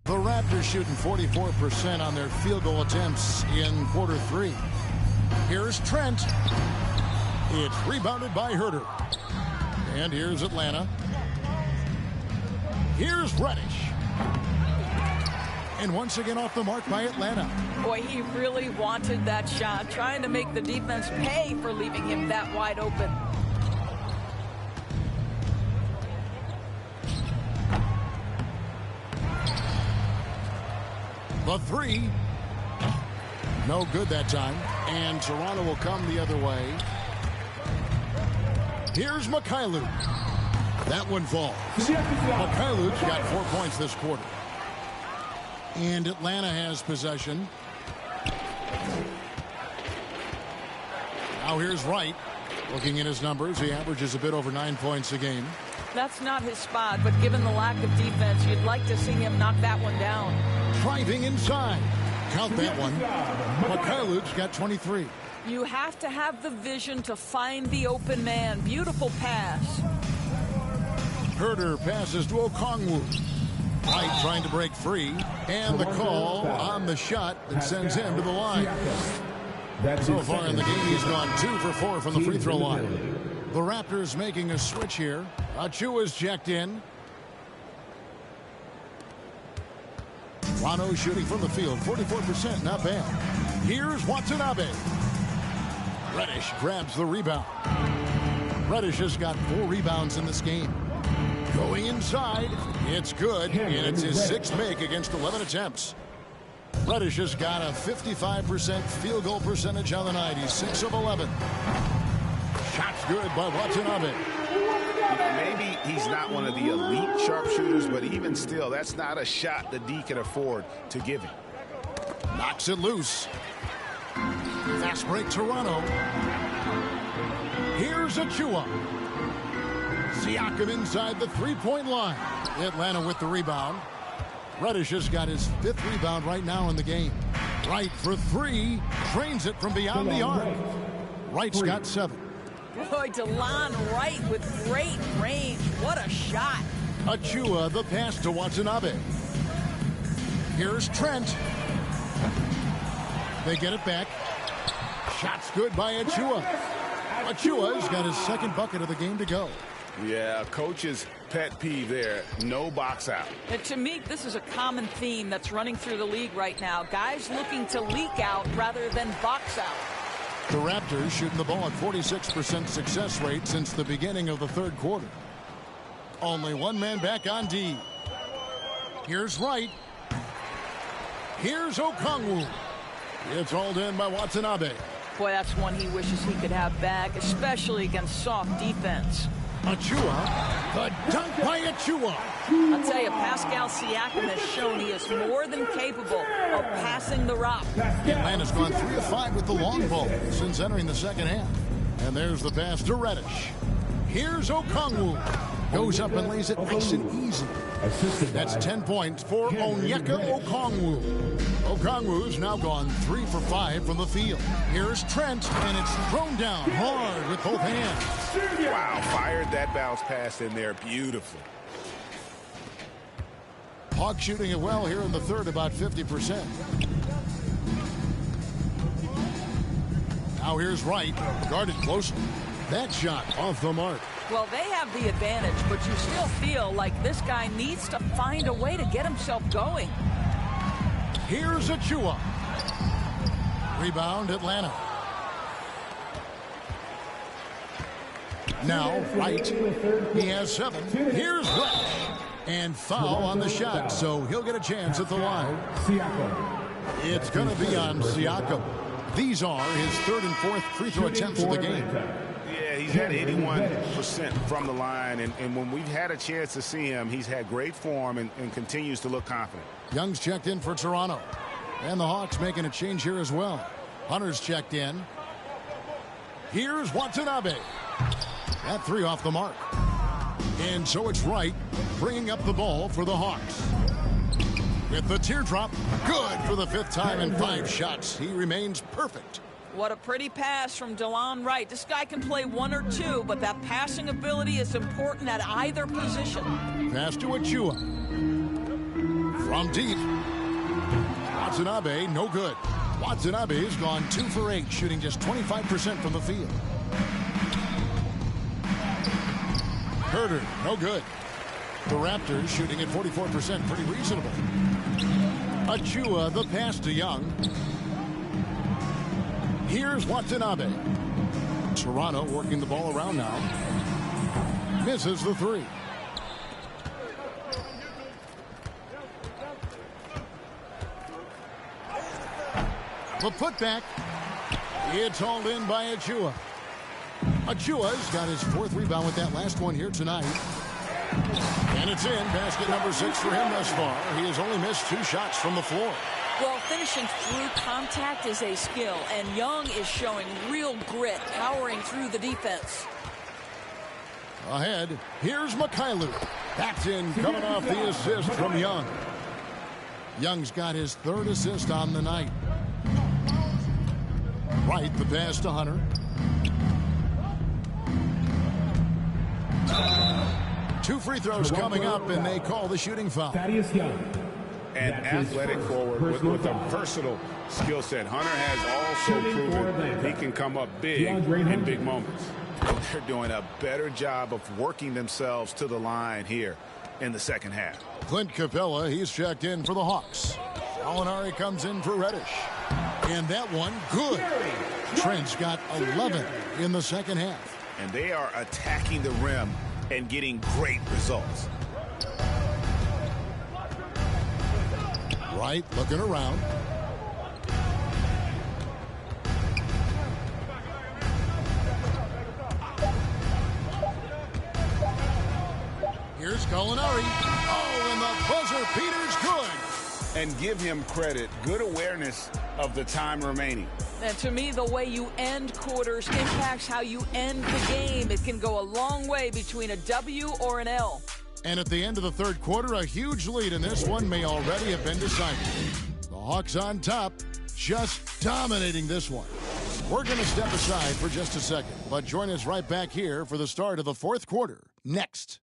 The Raptors shooting 44% on their field goal attempts in quarter 3. Here's Trent. It's rebounded by Huerter. And here's Atlanta. Here's Reddish. And once again off the mark by Atlanta. Boy, he really wanted that shot, trying to make the defense pay for leaving him that wide open. The 3. No good that time. And Toronto will come the other way. Here's Mikhailuk. That one falls. Mikhailuk's got 4 points this quarter. And Atlanta has possession. Now here's Wright. Looking at his numbers, he averages a bit over 9 points a game. That's not his spot, but given the lack of defense, you'd like to see him knock that one down. Driving inside. Count that one. Mikhailuk's got 23. You have to have the vision to find the open man. Beautiful pass. Huerter passes to Okongwu. Wright trying to break free. And the call on the shot that sends him to the line. So far in the game, he's gone 2 for 4 from the free throw line. The Raptors making a switch here. Achua's checked in. Toronto shooting from the field, 44%, not bad. Here's Watanabe. Reddish grabs the rebound. Reddish has got 4 rebounds in this game. Going inside, it's good, and it's his 6th make against 11 attempts. Reddish has got a 55% field goal percentage on the night. He's 6 of 11. Shot's good by Watanabe. Maybe he's not one of the elite sharpshooters, but even still, that's not a shot that D can afford to give him. Knocks it loose. Fast break Toronto. Here's Achua. Siakam inside the 3-point line. Atlanta with the rebound. Reddish has got his 5th rebound right now in the game. Wright for 3. Trains it from beyond the arc. Wright's got 7. Boy, DeLon Wright with great range. What a shot. Achua, the pass to Watanabe. Here's Trent. They get it back. Shot's good by Achua. Achua's got his 2nd bucket of the game to go. Yeah, coach's pet peeve there. No box out. And to me, this is a common theme that's running through the league right now. Guys looking to leak out rather than box out. The Raptors shooting the ball at 46% success rate since the beginning of the third quarter. Only one man back on D. Here's Wright. Here's Okongwu. It's hauled in by Watanabe. Boy, that's one he wishes he could have back, especially against soft defense. Achua. The dunk by Achua. I'll tell you, Pascal Siakam has shown he is more than capable of passing the rock. Atlanta's gone 3 of 5 with the long ball since entering the second half. And there's the pass to Reddish. Here's Okongwu. Goes up and lays it nice and easy. That's 10 points for Onyeka Okongwu. Okongwu's now gone 3 for 5 from the field. Here's Trent, and it's thrown down hard with both hands. Wow, fired that bounce pass in there beautifully. Hawks shooting it well here in the third, about 50%. Now here's Wright, guarded closely. That shot off the mark. Well, they have the advantage, but you still feel like this guy needs to find a way to get himself going. Here's Achua. Rebound, Atlanta. Now, Wright. He has 7. Here's Reddish. And foul on the shot, so he'll get a chance at the line. It's going to be on Siakam. These are his third and fourth free throw attempts of the game. Yeah, he's at 81% from the line, and when we've had a chance to see him, he's had great form and continues to look confident. Young's checked in for Toronto. And the Hawks making a change here as well. Hunter's checked in. Here's Watanabe. That 3 off the mark. And so it's Wright bringing up the ball for the Hawks. With the teardrop, good for the 5th time in 5 shots. He remains perfect. What a pretty pass from DeLon Wright. This guy can play 1 or 2, but that passing ability is important at either position. Pass to Achua. From deep. Watanabe, no good. Watanabe's gone 2 for 8, shooting just 25% from the field. Herter, no good. The Raptors shooting at 44%, pretty reasonable. Achua, the pass to Young. Here's Watanabe. Toronto working the ball around now. Misses the 3. The putback. It's hauled in by Achua. Achua's got his 4th rebound with that last one here tonight. And it's in. Basket number 6 for him thus far. He has only missed 2 shots from the floor. Well, finishing through contact is a skill, and Young is showing real grit, powering through the defense. Ahead, here's Mikhailuk. That's in, coming off the assist from Young. Young's got his 3rd assist on the night. Right, the pass to Hunter. Two free throws coming up, and they call the shooting foul. An athletic forward with a versatile skill set. Hunter has also proven he can come up big in big moments. They're doing a better job of working themselves to the line here in the second half. Clint Capella, he's checked in for the Hawks. Gallinari comes in for Reddish. And that one, good. Trent's got 11 in the second half. And they are attacking the rim and getting great results. Right, looking around. Here's Gallinari. Oh, and the buzzer Peters good. And give him credit. Good awareness of the time remaining. And to me, the way you end quarters impacts how you end the game. It can go a long way between a W or an L. And at the end of the third quarter, a huge lead in this one may already have been decided. The Hawks on top, just dominating this one. We're going to step aside for just a second, but join us right back here for the start of the fourth quarter. Next.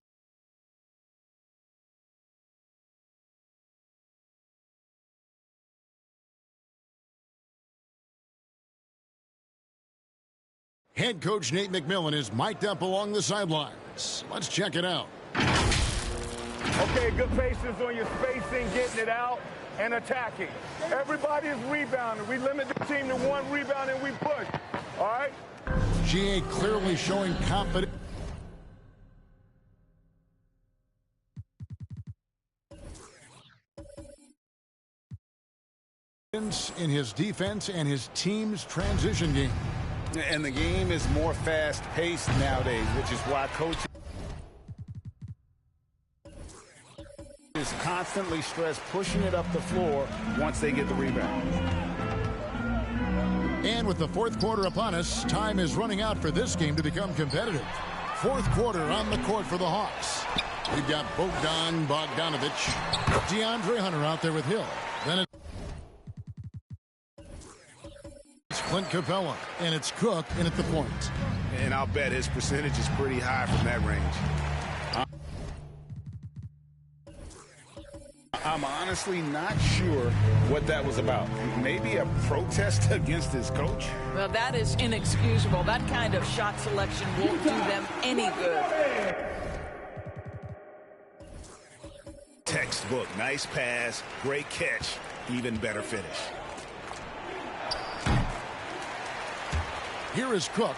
Head coach Nate McMillan is mic'd up along the sidelines. Let's check it out. Okay, good patience on your spacing, getting it out, and attacking. Everybody is rebounding. We limit the team to 1 rebound and we push. All right? GA clearly showing confidence. In his defense and his team's transition game. And the game is more fast-paced nowadays, which is why coaches is constantly stressed pushing it up the floor once they get the rebound. And with the fourth quarter upon us, time is running out for this game to become competitive. Fourth quarter on the court for the Hawks. We've got Bogdan Bogdanovic, DeAndre Hunter out there with Hill. Then it's Clint Capella, and it's Cook in at the point. And I'll bet his percentage is pretty high from that range. I'm honestly not sure what that was about. Maybe a protest against his coach? Well, that is inexcusable. That kind of shot selection won't do them any good. Textbook. Nice pass. Great catch. Even better finish. Here is Cook.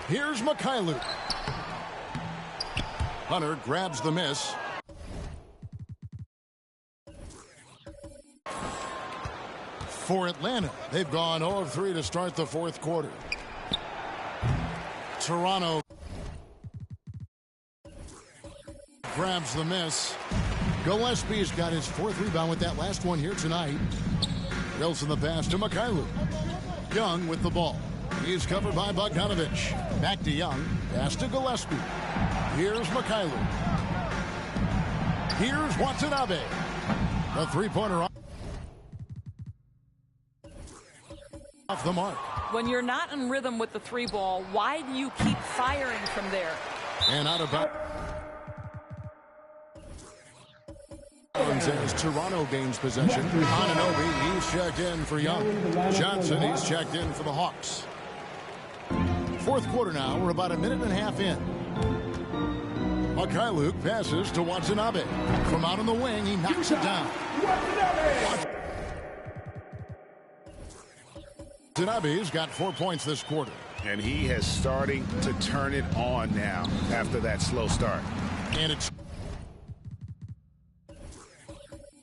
Here's Mikhailuk. Hunter grabs the miss. For Atlanta, they've gone 0 of 3 to start the fourth quarter. Toronto grabs the miss. Gillespie's got his fourth rebound with that last one here tonight. Wilson the pass to Mikhailuk. Young with the ball. He's covered by Bogdanovic. Back to Young. Pass to Gillespie. Here's Mikhailuk. Here's Watanabe. The three-pointer off the mark. When you're not in rhythm with the three ball, why do you keep firing from there? And out of bounds as Toronto gains possession. Anunoby, he's checked in for Young. Johnson, he's checked in for the Hawks. Fourth quarter now. We're about a minute and a half in. Mikhailuk passes to Watanabe. From out on the wing, he knocks it down. Watanabe's got 4 points this quarter. And he has starting to turn it on now after that slow start. And it's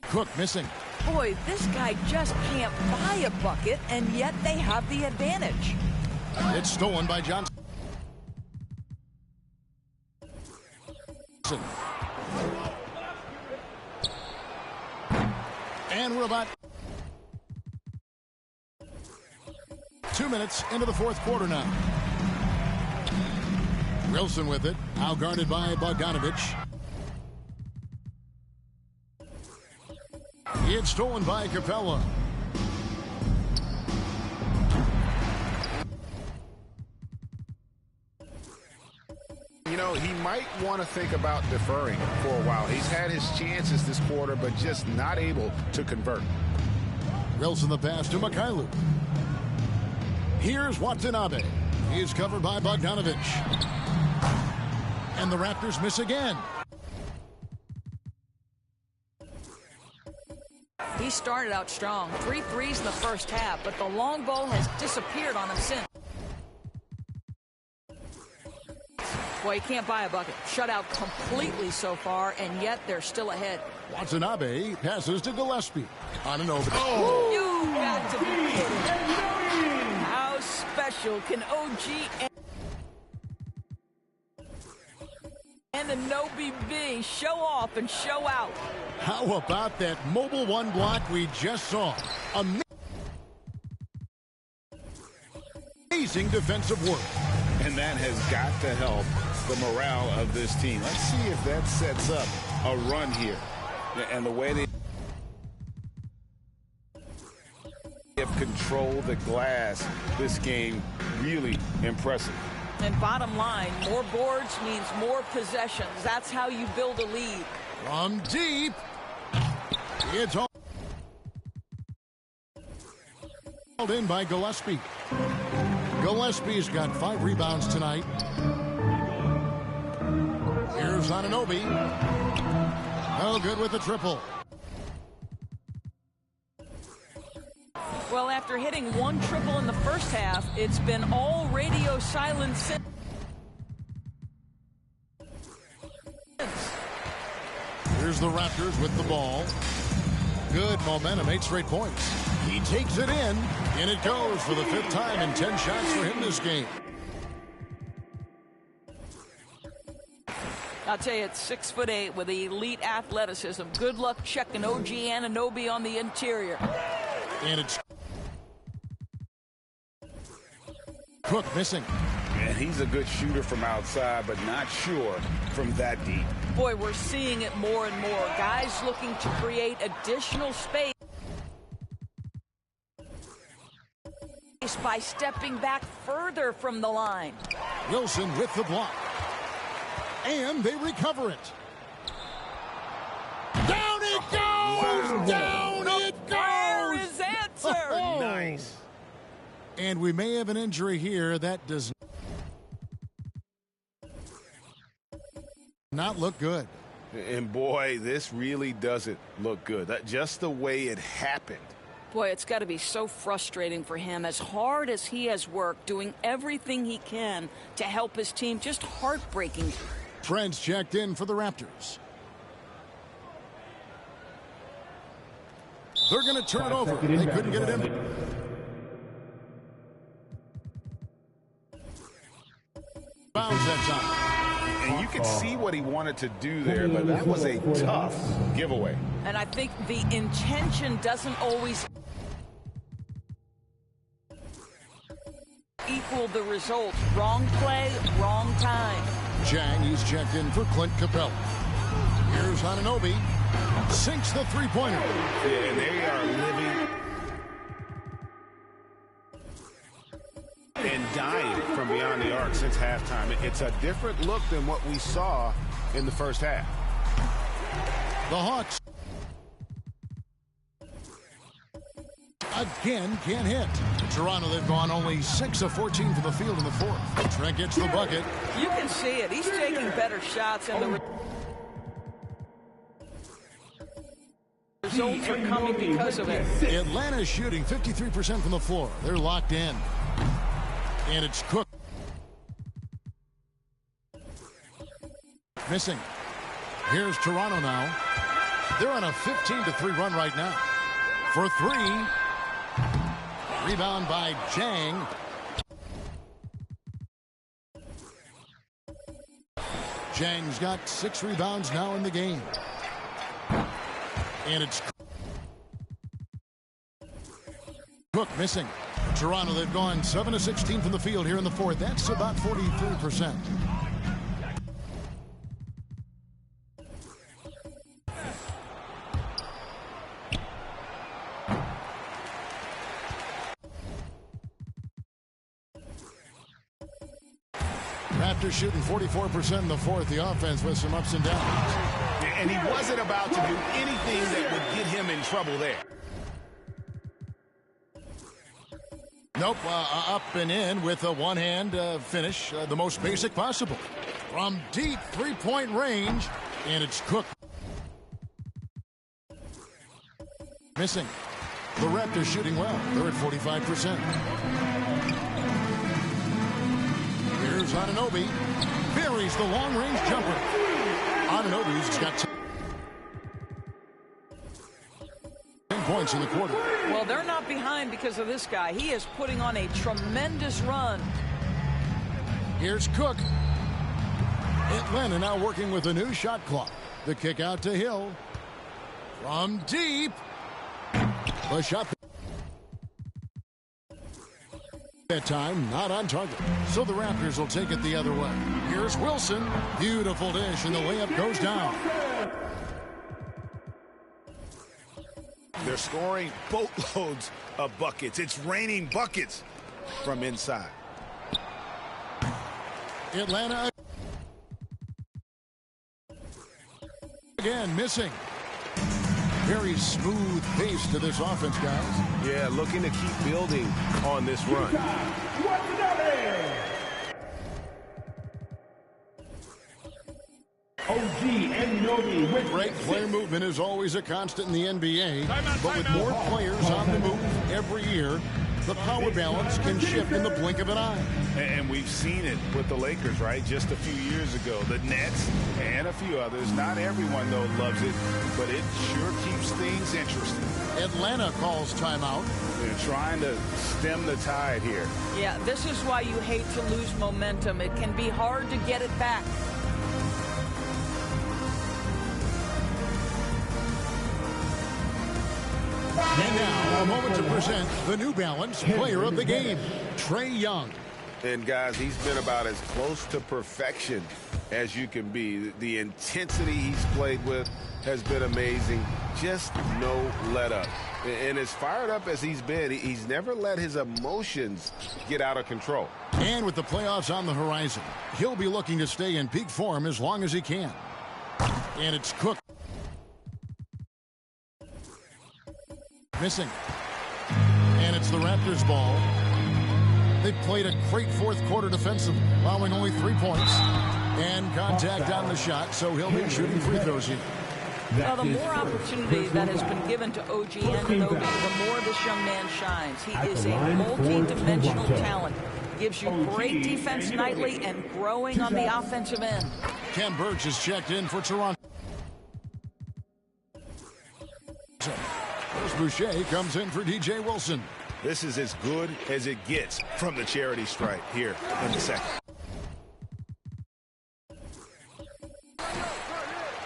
Cook missing. Boy, this guy just can't buy a bucket, and yet they have the advantage. It's stolen by Johnson. And we're about 2 minutes into the fourth quarter now. Wilson with it, now guarded by Bogdanovic. It's stolen by Capella. You know, he might want to think about deferring for a while. He's had his chances this quarter, but just not able to convert. Wilson the pass to Mikhailuk. Here's Watanabe. He's covered by Bogdanovic. And the Raptors miss again. He started out strong. 3 threes in the first half, but the long ball has disappeared on him since. Boy, he can't buy a bucket. Shut out completely so far, and yet they're still ahead. Watanabe passes to Gillespie. Anunoby. Oh! You got to be kidding. How special can OG and Anunoby be? Show off and show out. How about that mobile one block we just saw? Amazing defensive work. And that has got to help the morale of this team. Let's see if that sets up a run here. And the way they have controlled the glass this game, really impressive. And bottom line, more boards means more possessions. That's how you build a lead. From deep, it's all in by Gillespie. Gillespie's got 5 rebounds tonight. Here's Anunoby. Oh, good with the triple. Well, after hitting one triple in the first half, it's been all radio silence since. Here's the Raptors with the ball. Good momentum, 8 straight points. He takes it in, and it goes for the 5th time in 10 shots for him this game. I'll tell you, it's 6'8" with elite athleticism. Good luck checking OG Anunoby on the interior. And it's Cook missing. And he's a good shooter from outside, but not sure from that deep. Boy, we're seeing it more and more. Guys looking to create additional space by stepping back further from the line. Wilson with the block. And they recover it. Down it goes! Wow. Down it goes! Fire is answered! Nice. And we may have an injury here that does not look good. And boy, this really doesn't look good. Just the way it happened. Boy, it's got to be so frustrating for him. As hard as he has worked, doing everything he can to help his team, just heartbreaking. Trent's checked in for the Raptors. They're going to turn it over. They couldn't get it in. Bounds that time. And you could see what he wanted to do there, but that was a tough giveaway. And I think the intention doesn't always equal the result. Wrong play, wrong time. Jang, he's checked in for Clint Capella. Here's Anunoby. Sinks the three-pointer. Yeah, and they are living and dying from beyond the arc since halftime. It's a different look than what we saw in the first half. The Hawks again can't hit. Toronto, they've gone only 6 of 14 from the field in the 4th. Trent gets the bucket. You can see it. He's taking better shots, and the results are coming because of it. Atlanta's shooting 53% from the floor. They're locked in. And it's Cook. Missing. Here's Toronto now. They're on a 15-3 run right now. For 3. Rebound by Jang. Jang's got 6 rebounds now in the game. And it's Cook missing. Toronto, they've gone 7 of 16 from the field here in the 4th. That's about 43%. Raptors shooting 44% in the 4th. The offense with some ups and downs. And he wasn't about to do anything that would get him in trouble there. Nope, up and in with a one-hand finish, the most basic possible. From deep three-point range, and it's Cook. Missing. The Raptors shooting well. They're at 45%. Here's Anunoby. Buries the long-range jumper. Anunoby's got 10 points in the quarter. Well, they're not behind because of this guy. He is putting on a tremendous run. Here's Cook. Atlanta now working with a new shot clock. The kick out to Hill. From deep. The shot. That time, not on target. So the Raptors will take it the other way. Here's Wilson. Beautiful dish, and the layup goes down. They're scoring boatloads of buckets. It's raining buckets from inside. Atlanta again missing. Very smooth pace to this offense, guys. Yeah, looking to keep building on this run. OG and Great player movement is always a constant in the NBA, but with more players on the move every year, the power balance can shift in the blink of an eye. And we've seen it with the Lakers, right? Just a few years ago. The Nets and a few others. Not everyone, though, loves it, but it sure keeps things interesting. Atlanta calls timeout. They're trying to stem the tide here. Yeah, this is why you hate to lose momentum. It can be hard to get it back. And now, a moment to present the New Balance Player of the Game, Trae Young. And, guys, he's been about as close to perfection as you can be. The intensity he's played with has been amazing. Just no let-up. And as fired up as he's been, he's never let his emotions get out of control. And with the playoffs on the horizon, he'll be looking to stay in peak form as long as he can. And it's Cook. Missing. And it's the Raptors' ball. They've played a great fourth quarter defensively, allowing only 3 points. And contact on the shot, so he'll be shooting free throws here. Well, the more opportunity that has been given to OG Anunoby, the more this young man shines. He is a multi-dimensional talent. Gives you great defense nightly and growing on the offensive end. Ken Burch is checked in for Toronto. Boucher comes in for DJ Wilson. This is as good as it gets from the charity stripe here in the second.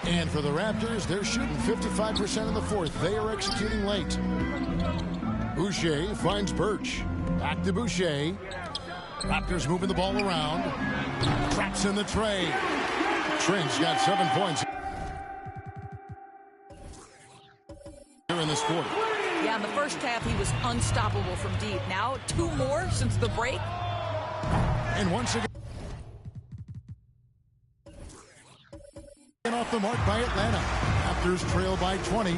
And for the Raptors, they're shooting 55% in the fourth. They are executing late. Boucher finds Burch. Back to Boucher. Raptors moving the ball around. Traps in the tray. Trent's got 7 points here in this quarter. Yeah, in the first half, he was unstoppable from deep. Now, 2 more since the break. And once again, off the mark by Atlanta. Raptors trail by 20.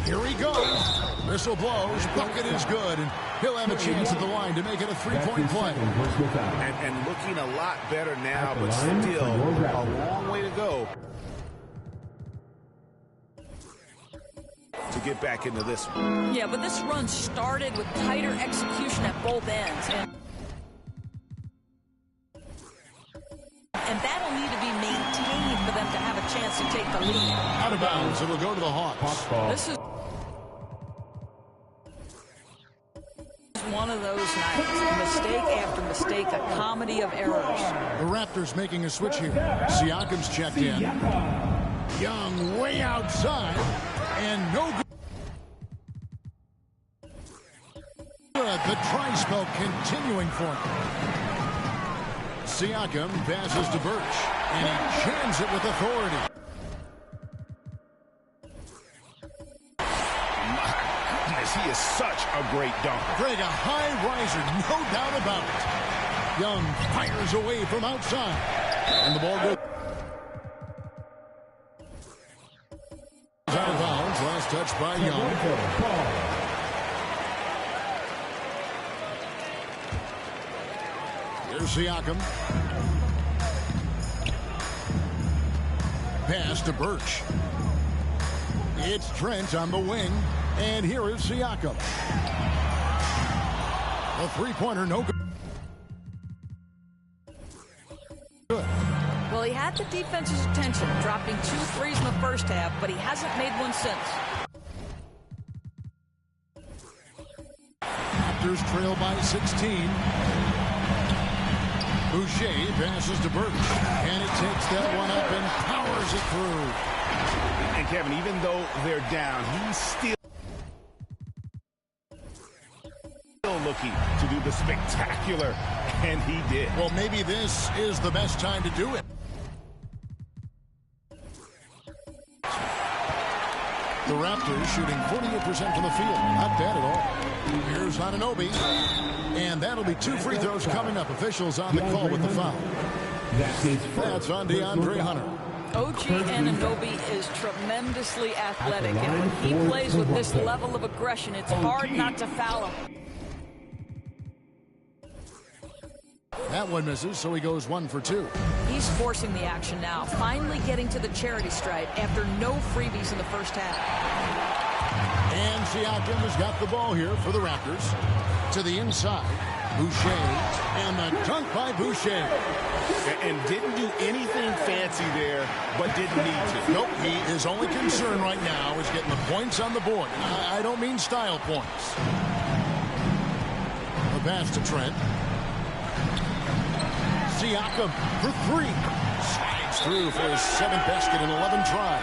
Here he goes. Whistle blows. Bucket is good. And he'll have a chance at the line to make it a 3-point play. And looking a lot better now, but still a long way to go to get back into this one. Yeah, but this run started with tighter execution at both ends. And that'll need to be maintained for them to have a chance to take the lead. Out of bounds. It'll go to the Hawks. This is one of those nights. Mistake after mistake, a comedy of errors. The Raptors making a switch here. Siakam's checked in. Young way outside. And no good. The try spell continuing for him. Siakam passes to Burch, and he jams it with authority. My goodness, he is such a great dunker. Greg, a high riser, no doubt about it. Young fires away from outside, and the ball goes out of bounds. Last touch by Young. Here's Siakam. Pass to Burch. It's Trent on the wing. And here is Siakam. A three-pointer, no good. Well, he had the defense's attention, dropping 2 threes in the first half, but he hasn't made one since. Raptors trail by 16. Boucher passes to Burch, and he takes that one up and powers it through. And Kevin, even though they're down, he's still looking to do the spectacular, and he did. Well, maybe this is the best time to do it. The Raptors shooting 48% from the field. Not bad at all. Here's Anunoby. And that'll be 2 free throws coming up. Officials on the call with the foul. That's on DeAndre Hunter. OG Anunoby is tremendously athletic. And when he plays with this level of aggression, it's hard not to foul him. That one misses, so he goes 1 for 2. He's forcing the action now, finally getting to the charity stripe after no freebies in the first half. And Siakam has got the ball here for the Raptors. To the inside, Boucher, and the dunk by Boucher. And didn't do anything fancy there, but didn't need to. Nope, his only concern right now is getting the points on the board. I don't mean style points. The pass to Trent. Siakam for 3. Slides through for his 7th basket in 11 tries.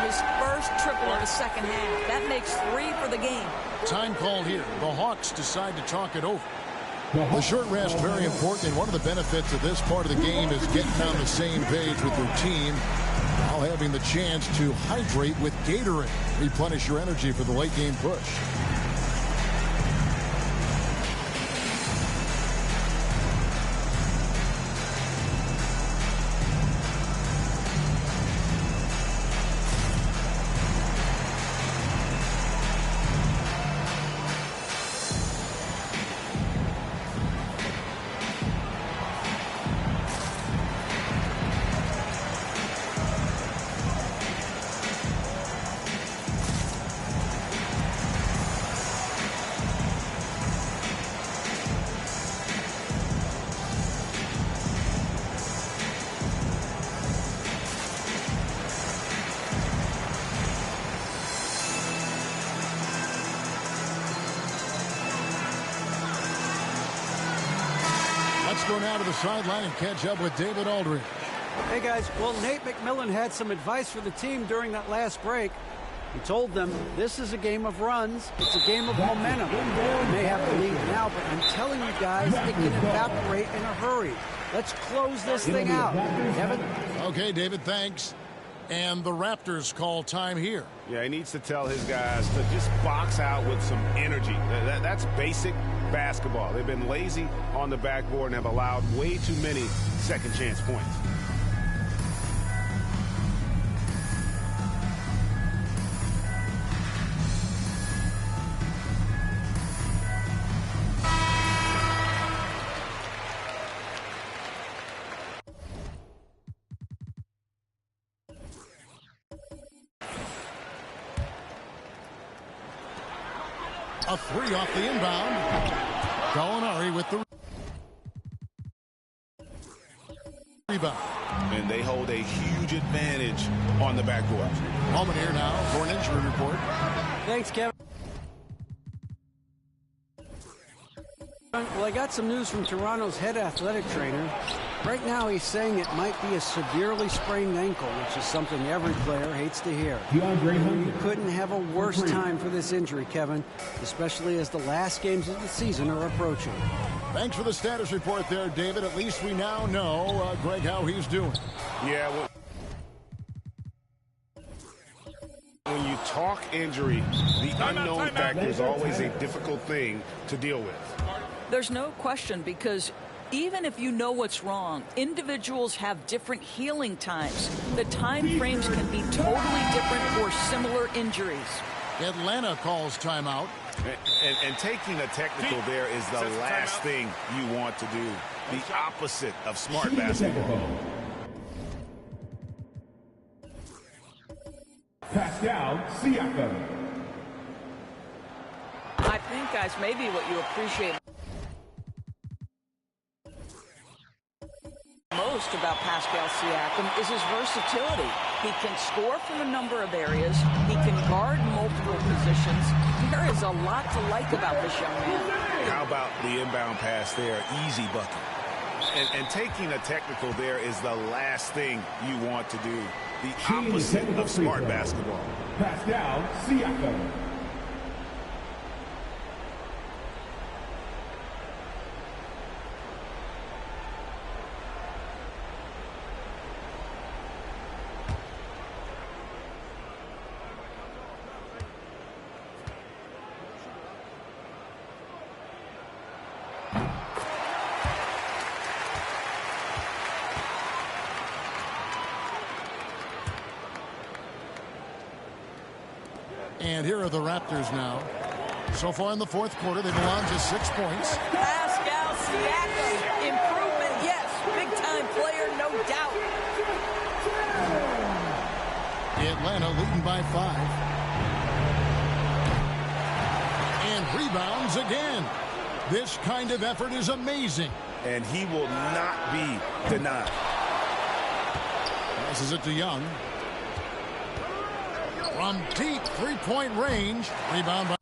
His first triple in the second half. That makes 3 for the game. Time called here. The Hawks decide to talk it over. The short rest, very important, and one of the benefits of this part of the game is getting on the same page with your team while having the chance to hydrate with Gatorade. Replenish your energy for the late game push. Let's go now to the sideline and catch up with David Aldridge. Hey, guys. Well, Nate McMillan had some advice for the team during that last break. He told them this is a game of runs. It's a game of momentum. We may have the lead now, but I'm telling you guys, it can evaporate in a hurry. Let's close this thing out. Kevin? Okay, David, thanks. And the Raptors call time here. Yeah, he needs to tell his guys to just box out with some energy. That's basic basketball. They've been lazy on the backboard and have allowed way too many second chance points. A 3 off the inbound. Gallinari with the rebound. And they hold a huge advantage on the backboard. Holman here now for an injury report. Thanks, Kevin. Well, I got some news from Toronto's head athletic trainer. Right now, he's saying it might be a severely sprained ankle, which is something every player hates to hear. You couldn't have a worse time for this injury, Kevin, especially as the last games of the season are approaching. Thanks for the status report there, David. At least we now know, Greg, how he's doing. Yeah, when you talk injury, the unknown factor is always a difficult thing to deal with. There's no question, because even if you know what's wrong, individuals have different healing times. The time frames can be totally different for similar injuries. Atlanta calls timeout. And taking a technical there is the last thing you want to do. The opposite of smart basketball. Pascal Siakam. I think, guys, maybe what you appreciate most about Pascal Siakam is his versatility. He can score from a number of areas. He can guard multiple positions. There is a lot to like about this young man. How about the inbound pass there? Easy bucket. And taking a technical there is the last thing you want to do. The opposite of smart basketball. Pascal Siakam. And here are the Raptors now. So far in the fourth quarter, they've allowed just 6 points. Pascal Siakam, improvement Atlanta leading by 5. And rebounds again. This kind of effort is amazing. And he will not be denied. Passes it to Young. From deep three-point range. Rebound by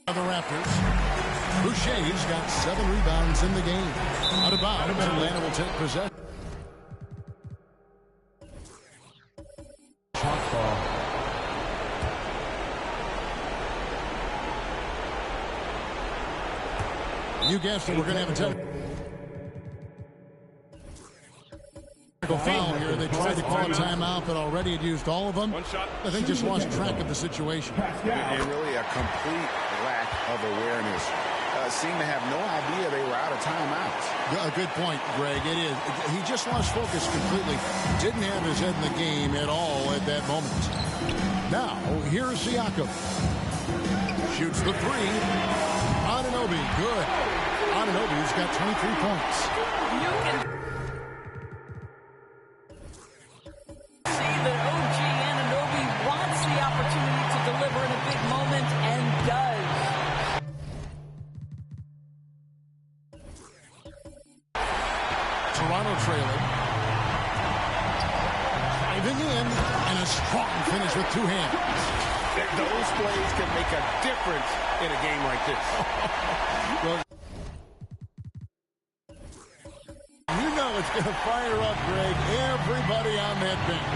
the Raptors. Boucher's got 7 rebounds in the game. Out of bounds, Atlanta will take possession. Shot ball. You guessed it, we're going to have a technical foul here. They tried to call a timeout, but already had used all of them. I think just lost track of the situation. And really a complete lack of awareness. Seemed to have no idea they were out of timeouts. A good point, Greg. It is. He just lost focus completely. Didn't have his head in the game at all at that moment. Now, here's Siakam. Shoots the 3. Anunoby, good. Anunoby's got 23 points. You can see that OG Anunoby wants the opportunity to deliver in a big moment and does. Toronto trailing. Driving in, and a strong finish with 2 hands. Those plays can make a difference in a game like this. Well, you know it's going to fire up, Greg, everybody on that bench.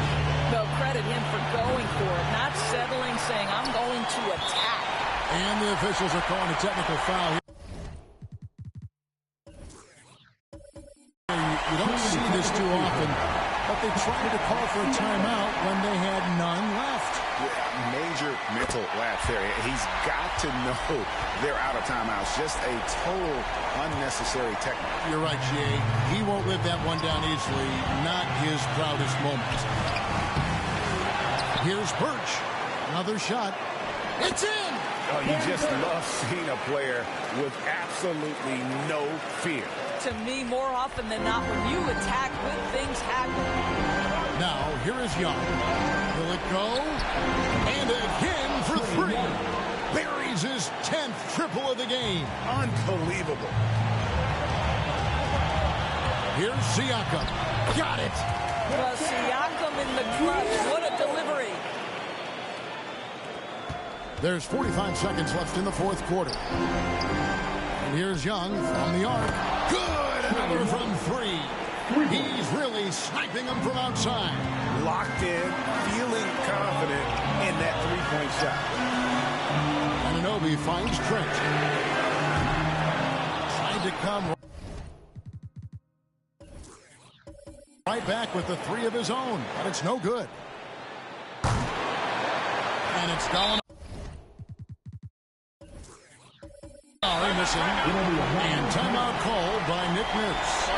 No, credit him for going for it, not settling, saying, I'm going to attack. And the officials are calling a technical foul here. You don't see this too often, but they tried to call for a timeout when they had none left. Major mental lapse there. He's got to know they're out of timeouts. Just a total unnecessary technical. You're right, Jay. He won't live that one down easily. Not his proudest moment. Here's Birch. Another shot. It's in! Oh, you just love seeing a player with absolutely no fear. To me, more often than not, when you attack, good things happen. Now, here is Young. Will it go? And again for 3. Buries his 10th triple of the game. Unbelievable. Here's Siakam. Got it. Well, Siakam in the clutch. What a delivery. There's 45 seconds left in the 4th quarter. And here's Young from the arc. Good! Another from 3. He's really sniping them from outside. Locked in, feeling confident in that 3-point shot. Anunoby finds Trent. Trying to come right back with the 3 of his own, but it's no good. And it's gone. Missing. And timeout called by Nick Nurse.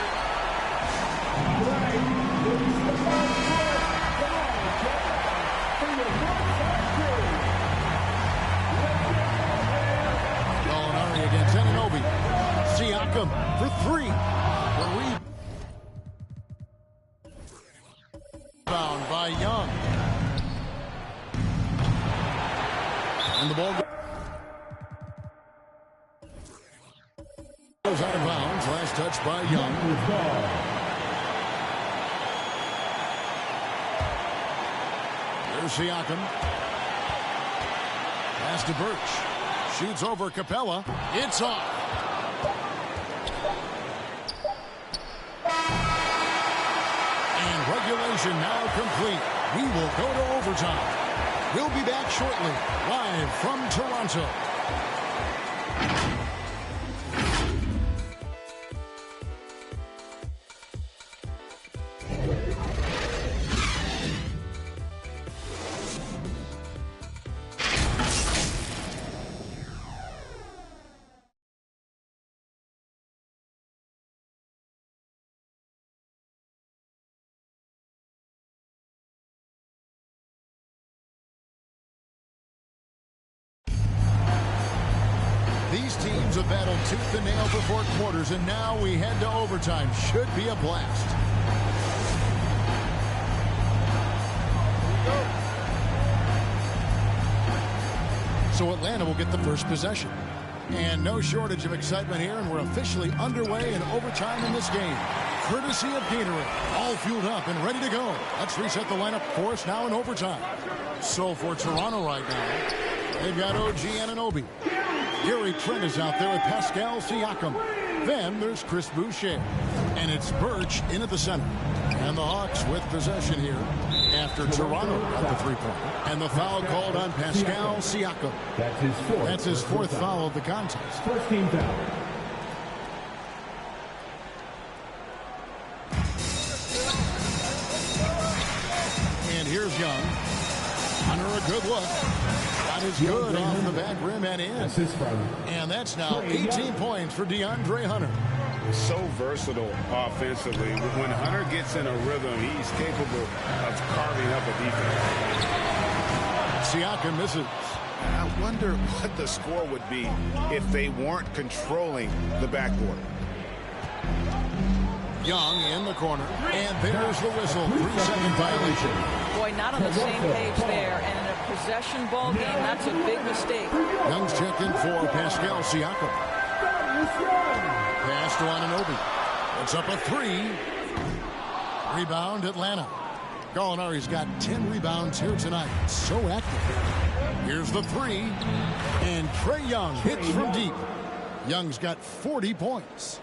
Gallinari against Anunoby. Siakam for 3. Rebound by Young. And the ball goes out of bounds. Last touch by Young. There's Siakam. Pass to Birch. Shoots over Capella. It's off. And regulation now complete. We will go to overtime. We'll be back shortly, live from Toronto. These teams have battled tooth and nail for 4 quarters, and now we head to overtime. Should be a blast. So Atlanta will get the first possession. And no shortage of excitement here, and we're officially underway in overtime in this game. Courtesy of Gatorade, all fueled up and ready to go. Let's reset the lineup for us now in overtime. So for Toronto right now, they've got OG Anunoby. Gary Trent is out there with Pascal Siakam. Then there's Chris Boucher. And it's Birch in at the center. And the Hawks with possession here after Toronto got the three-pointer. And the foul called on Pascal Siakam. That's his fourth foul of the contest. First team foul. And here's Young. Under a good look. Got his good off the back rim and in. And that's now 18 points for DeAndre Hunter. So versatile offensively. When Hunter gets in a rhythm, he's capable of carving up a defense. Siakam misses. I wonder what the score would be if they weren't controlling the backboard. Young in the corner, and there's the whistle. 3-second violation. Boy, not on the same page there, and in a possession ball game, that's a big mistake. Young's checked in for Pascal Siakam. Pass to Anunoby. It's up a three. Rebound, Atlanta. Gallinari's got 10 rebounds here tonight. So active. Here's the three. And Trae Young hits from deep. Young's got 40 points.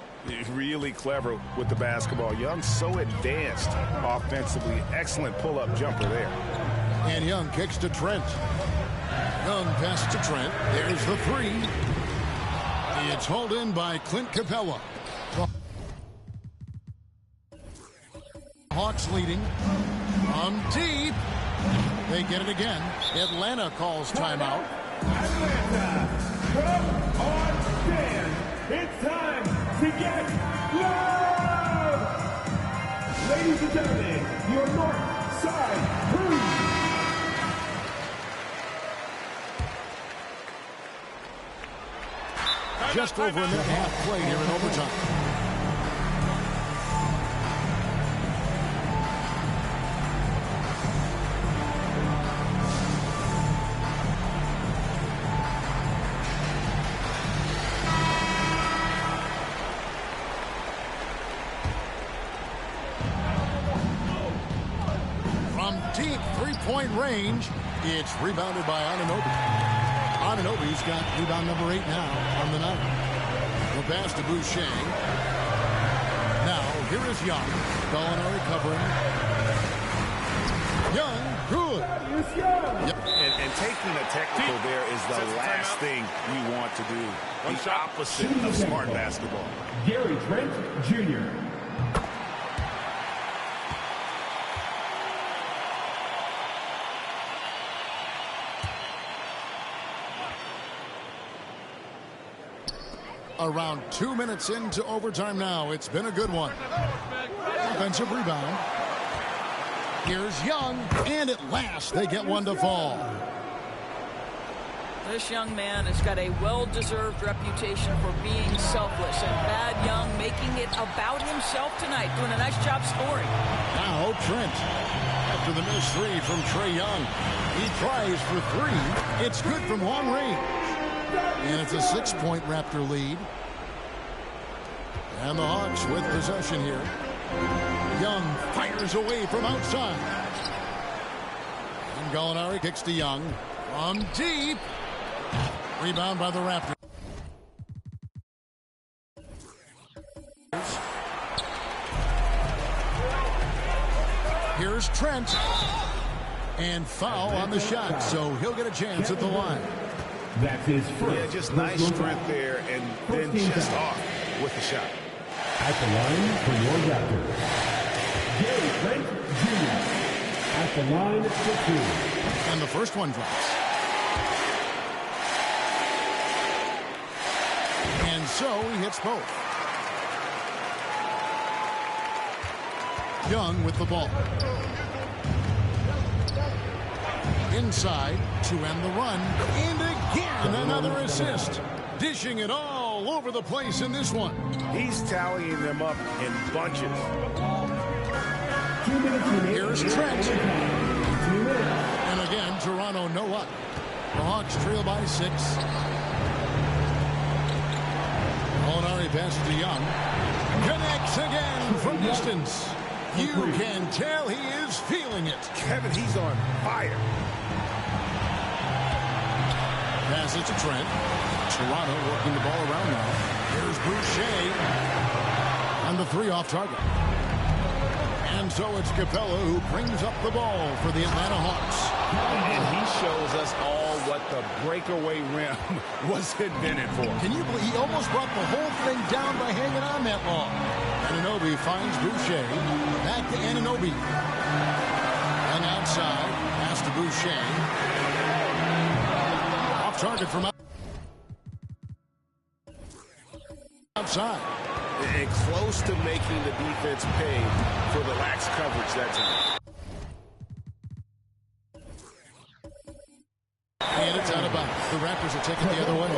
Really clever with the basketball. Young so advanced offensively. Excellent pull-up jumper there. And Young kicks to Trent. Young pass to Trent. There's the three. It's hauled in by Clint Capella. Hawks leading from deep. They get it again. Atlanta calls timeout. Atlanta, come on, stand. It's time to get love! Ladies and gentlemen, your North Side Crew. Just over a minute and a half played here in overtime. From deep three-point range, it's rebounded by Anunoby. Anunoby's got rebound number 8 now on the night. The pass to Boucher. Now, here is Young. Gallinari covering. Young, good. Yep. And taking a technical there is the last thing you want to do. The opposite of smart basketball. Gary Trent Jr. Around 2 minutes into overtime now. It's been a good one. Offensive rebound. Here's Young, and at last they get one to fall. This young man has got a well-deserved reputation for being selfless, and Bad Young making it about himself tonight, doing a nice job scoring. Now Trent, after the missed three from Trae Young, he tries for three. It's good from long range. And it's a 6-point Raptor lead. And the Hawks with possession here. Young fires away from outside. And Gallinari kicks to Young. From deep. Rebound by the Raptors. Here's Trent. And foul on the shot, so he'll get a chance at the line. That's his first. Yeah, just nice strength there, and then just off with the shot. At the line for your Raptors, Gary Trent Jr. At the line for 2. And the first one drops. And so he hits both. Young with the ball. Inside to end the run. And again, another assist. Dishing it all over the place in this one. He's tallying them up in bunches. 2 minutes remaining. Here's Trent. And again, Toronto no up. The Hawks trail by 6. Molinari passes to Young. Connects again from distance. You can tell he is feeling it. Kevin, he's on fire. Pass it to Trent. Toronto working the ball around now. Here's Boucher. On the 3 off target. And so it's Capella who brings up the ball for the Atlanta Hawks. And he shows us all what the breakaway rim was invented for. Can you believe he almost brought the whole thing down by hanging on that long? Anunoby finds Boucher. Back to Anunoby. And outside. Pass to Boucher. Off target from outside. And close to making the defense pay for the lax coverage that time. And it's out of bounds. The Raptors will take it the other way.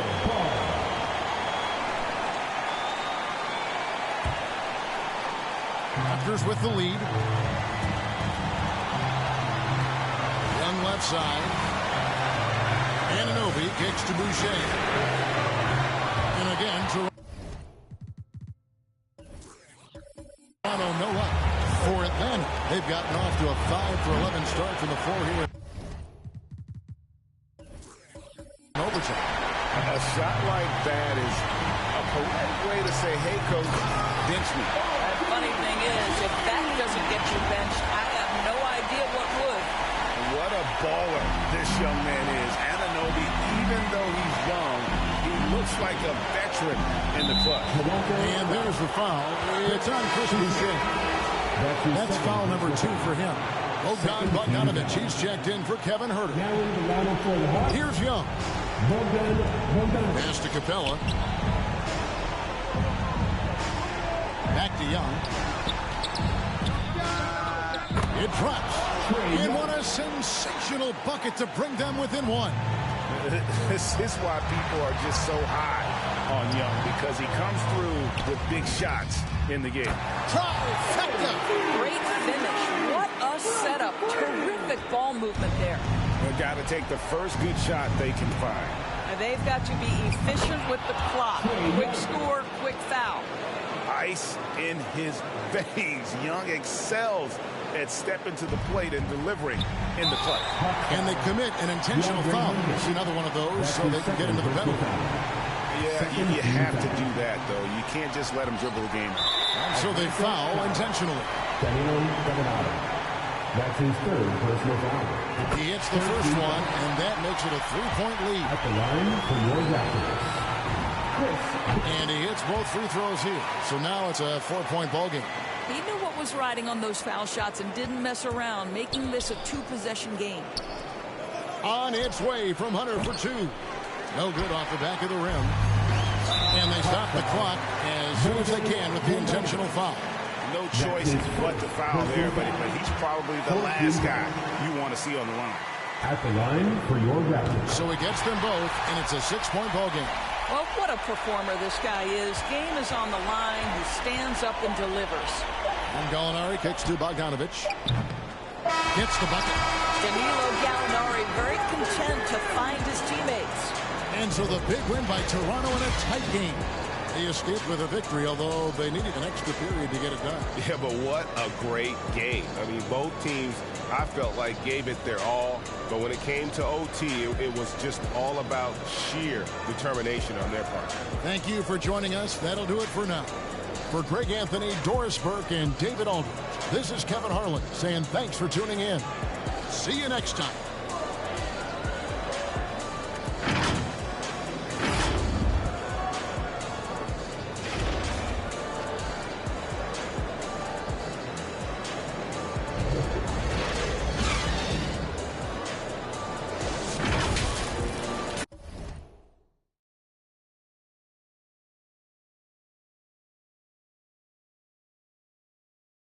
Raptors with the lead. Young left side. Anunoby kicks to Boucher. And again, Toronto no up for Atlanta. They've gotten off to a 5-for-11 start from the floor here. Overtime. A shot like that is a polite way to say, hey, coach, bench me. The funny thing is, if that doesn't get you benched, I have no idea what would. What a baller this young man is. Anunoby, even though he's young, he looks like a veteran in the club. And there's the foul. It's on Chris Boucher. That's foul number 2 for him. Bogdanovich, he's checked in for Kevin Huerter. Here's Young. Pass to Capella. Back to Young. It drops. And what a sensational bucket to bring them within 1. This is why people are just so high on Young, because he comes through with big shots in the game. Trifecta. Great finish. What a setup. Terrific ball movement there. They've got to take the first good shot they can find. And they've got to be efficient with the clock. Quick score, quick foul. Ice in his veins. Young excels at stepping to the plate and delivering in the play. And they commit an intentional foul. It's another one of those so they can get into the penalty. Yeah, you have to do that, though. You can't just let them dribble the game. And so they foul intentionally. That's his 3rd personal foul. He hits the first one, and that makes it a 3-point lead. At the line for your Raptors. And he hits both free throws here. So now it's a 4-point ball game. He knew what was riding on those foul shots and didn't mess around, making this a 2-possession game. On its way from Hunter for 2. No good off the back of the rim. And they stop the clock as soon as they can with the intentional foul. No choice but to foul there, but he's probably the last guy you want to see on the line. At the line for your Raptors. So he gets them both, and it's a 6-point ball game. Well, what a performer this guy is. Game is on the line. He stands up and delivers. And Gallinari kicks to Bogdanovich. Gets the bucket. Danilo Gallinari very content to find his teammates. And so the big win by Toronto in a tight game. They escaped with a victory, although they needed an extra period to get it done. Yeah, but what a great game. I mean, both teams, I felt like, gave it their all. But when it came to OT, it was just all about sheer determination on their part. Thank you for joining us. That'll do it for now. For Greg Anthony, Doris Burke, and David Aldridge, this is Kevin Harlan saying thanks for tuning in. See you next time.